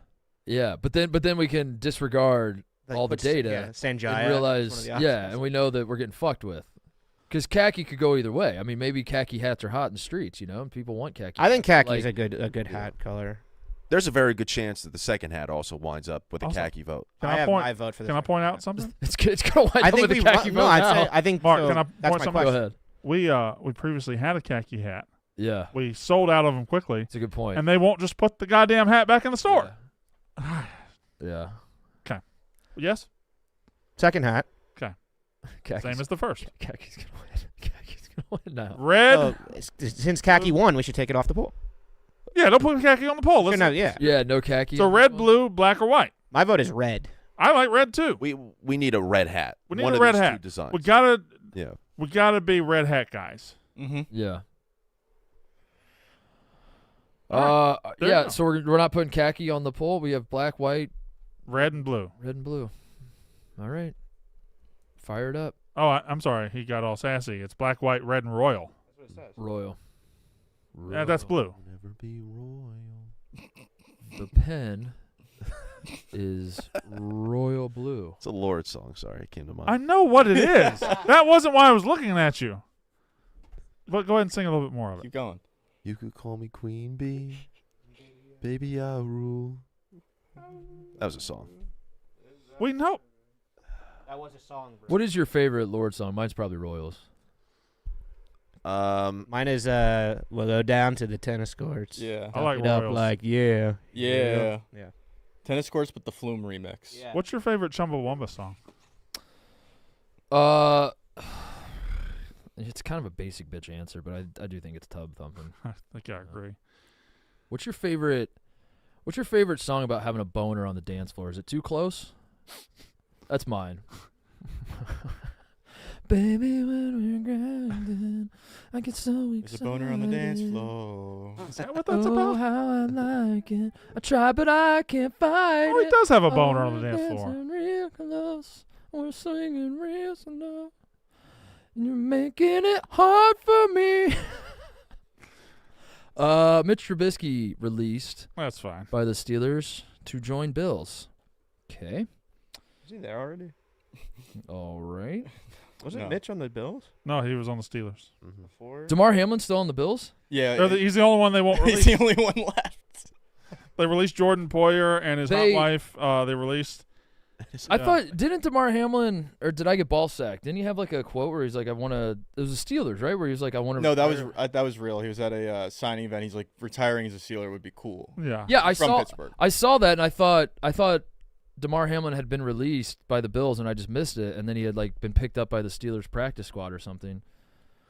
Yeah, but then we can disregard Like, all the what's- data yeah, Sanjaya, and one realize, of the yeah, options. and we know that we're getting fucked with. Because khaki could go either way. I mean, maybe khaki hats are hot in the streets, you know, and people want khaki. I think hats, but, khaki is like, a good hat color. There's a very good chance that the second hat also winds up with a Also- khaki vote. Can I I have point? my vote for this. Can I point out something? it's gonna wind I up think with we a khaki no, vote I'd now. say, I think Mark, so. can I That's point my something? Go question. ahead. We previously had a khaki hat. Yeah, We sold out of them quickly, it's a good point. and they won't just put the goddamn hat back in the store. Yeah. Yes. Second hat. Okay. Khakis. Same as the first. Khaki's gonna win. Khaki's gonna win now. Red. Oh, since khaki won, we should take it off the poll. Yeah, don't put khaki on the poll. Sure, Let's, no, yeah. Yeah, no khaki. so on this red, one. blue, black, or white. My vote is red. I like red too. We need a red hat. We need One a of red these hat. Two designs. We gotta Yeah. be red hat guys. Mm-hmm. Yeah. All right, there you Yeah. go. So we're not putting khaki on the poll. We have black, white, Red and blue. red, and blue. All right. Fire it up. Oh, I'm sorry. He got all sassy. It's black, white, red, and royal. Royal. Yeah, that's blue. Never be royal. The pen is royal blue. It's a Lord song. Sorry, it came to mind. I know what it is. That wasn't why I was looking at you. But go ahead and sing a little bit more of it. Keep going. You could call me Queen Bee. Baby, I rule. That was a song. We know. That was a song, bro. What is your favorite Lord song? Mine's probably Royals. Mine is we'll go down to the tennis courts. Yeah. I like It up royals. like yeah. Yeah. Yeah. Tennis courts, but the Flume remix. Yeah. What's your favorite Chumbawamba song? It's kind of a basic bitch answer, but I do think it's Tub Thumping. I think I agree. What's your favorite song about having a boner on the dance floor? Is it Too Close? That's mine. Baby, when we're grinding, I get so excited. There's a boner on the dance floor. Is that what that's Oh, about? how I like it. I try, but I can't fight Oh, he it. does have a boner Oh, on the dance floor. dancing real close. We're singing real slow. And you're making it hard for me. Mitch Trubisky released That's fine. by the Steelers to join Bills. Okay. Is he there already? All right. Wasn't No. Mitch on the Bills No, he was on the Steelers. before? DeMar Hamlin still on the Bills? Yeah. He's the only one they won't He's release. the only one left. They released Jordan Poyer and his They- hot wife. They released. I Yeah. thought, didn't DeMar Hamlin, or did I get ball sacked? Didn't he have like a quote where he's like, I want to, it was the Steelers, right? Where he was like, I want to. No, that was real. He was at a signing event. He's like, retiring as a Steeler would be cool. Yeah. Yeah, I From saw. Pittsburgh. I saw that, and I thought DeMar Hamlin had been released by the Bills, and I just missed it. And then he had like been picked up by the Steelers practice squad or something.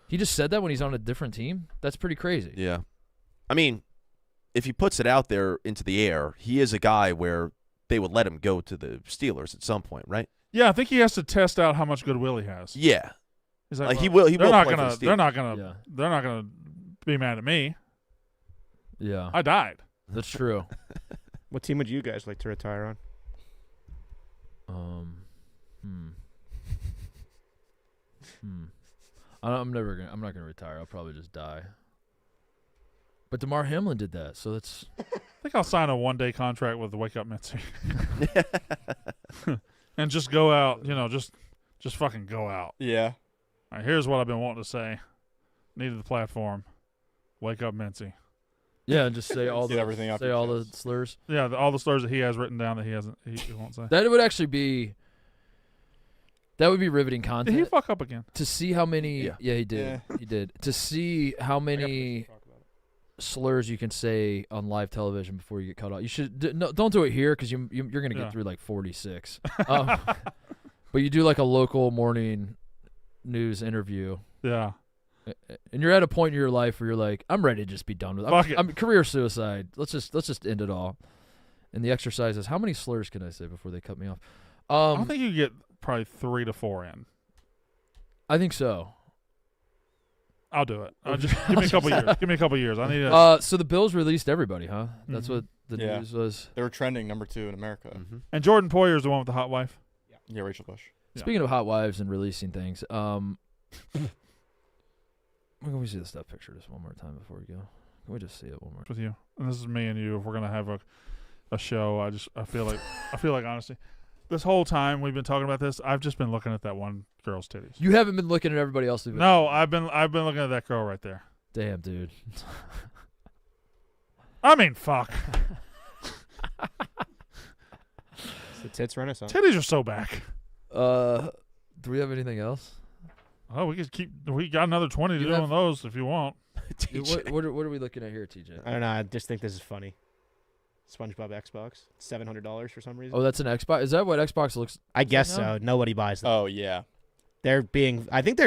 He just said that when he's on a different team. That's pretty crazy. Yeah. I mean, if he puts it out there into the air, he is a guy where they would let him go to the Steelers at some point, right? Yeah, I think he has to test out how much goodwill he has. Yeah. He's Like well, he will. He they're will not play gonna. for the They're Steelers. not gonna. Yeah. They're not gonna be mad at me. Yeah, I died. that's true. What team would you guys like to retire on? I'm not gonna retire. I'll probably just die. But DeMar Hamlin did that, so that's. I think I'll sign a one-day contract with the Wake Up Mitzi, and just go out. You know, just fucking go out. Yeah. All right, here's what I've been wanting to say. Needed the platform. Wake Up Mincy. Yeah, and just say all Get everything off say your all the chest. slurs. Yeah, all the slurs that he has written down that he won't say. That would actually be. That would be riveting Did content. he fuck up again? To see how many. Yeah. Yeah, he did. Yeah. He did. To see how many slurs you can say on live television before you get cut off. You should no, don't do it here because you're gonna Yeah. get through like 46. But you do like a local morning news interview. Yeah. And you're at a point in your life where you're like, I'm ready to just be done with it. Fuck it. I'm career suicide. Let's just end it all. And the exercise is, how many slurs can I say before they cut me off? I think you get probably 3 to 4 in. I think so. I'll do it. Just give me a couple years. Give me a couple years. I need a. So the Bills released everybody, huh? That's Mhm. what the Yeah. news was. They were trending number 2 in America. Mm-hmm. And Jordan Poyer is the one with the hot wife. Yeah, Rachel Bush. Yeah. Speaking of hot wives and releasing things, can we see the stuff picture just one more time before we go? Can we just see it one more? With you, and this is me and you. If we're gonna have a show, I feel like honestly, this whole time we've been talking about this, I've just been looking at that one girl's titties. You haven't been looking at everybody else's. No, I've been looking at that girl right there. Damn, dude. I mean, fuck. It's the tits renaissance. Titties are so back. Do we have anything else? Oh, we got another 20 to You do have- on those if you want. What are we looking at here, TJ? I don't know. I just think this is funny. SpongeBob Xbox, $700 for some reason. Oh, that's an Xbox. Is that what Xbox looks? I guess no. so. Nobody buys them. Oh, yeah. I think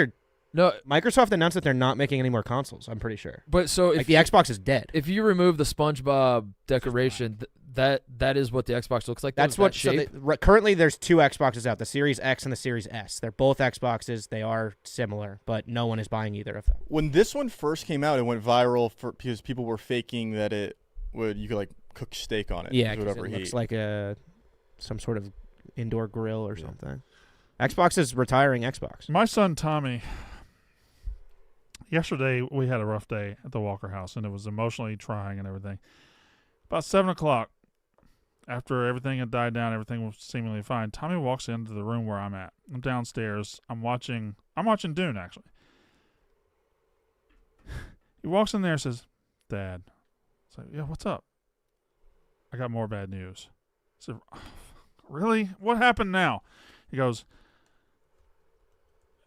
No, Microsoft announced that they're not making any more consoles. I'm pretty sure. but so Like if the Xbox is dead. if you remove the SpongeBob decoration, that is what the Xbox looks like. That's though, what. that So shape. currently, there's 2 Xboxes out: the Series X and the Series S. They're both Xboxes. They are similar, but no one is buying either of them. When this one first came out, it went viral because people were faking that you could like cook steak on it. Yeah, with 'cause whatever it heat. looks like some sort of indoor grill or something. Xbox is retiring Xbox. My son Tommy. Yesterday we had a rough day at the Walker house, and it was emotionally trying and everything. About 7:00, after everything had died down, everything was seemingly fine. Tommy walks into the room where I'm at. I'm downstairs. I'm watching Dune actually. He walks in there and says, "Dad," it's like, "Yeah, what's up?" "I got more bad news." I said, "Really? What happened now?" He goes,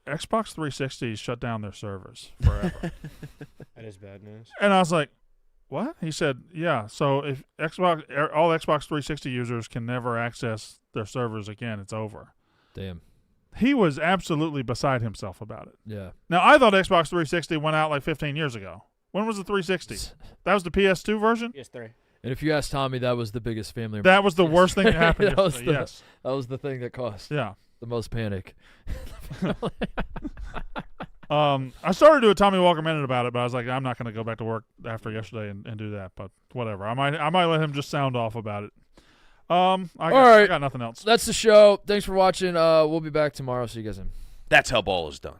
"Xbox 360 shut down their servers forever." That is bad news. And I was like, "What?" He said, "Yeah, so if all Xbox 360 users can never access their servers again, it's over." Damn. He was absolutely beside himself about it. Yeah. Now, I thought Xbox 360 went out like 15 years ago. When was the 360? That was the PS2 version? PS3. And if you ask Tommy, that was the biggest family. That was the worst thing that happened That was yesterday, the- yes. That was the thing that caused Yeah. the most panic. I started to do a Tommy Walker Minute about it, but I was like, I'm not going to go back to work after yesterday and do that. But whatever, I might let him just sound off about it. I got nothing else. That's the show. Thanks for watching. We'll be back tomorrow. See you guys then. That's how ball is done.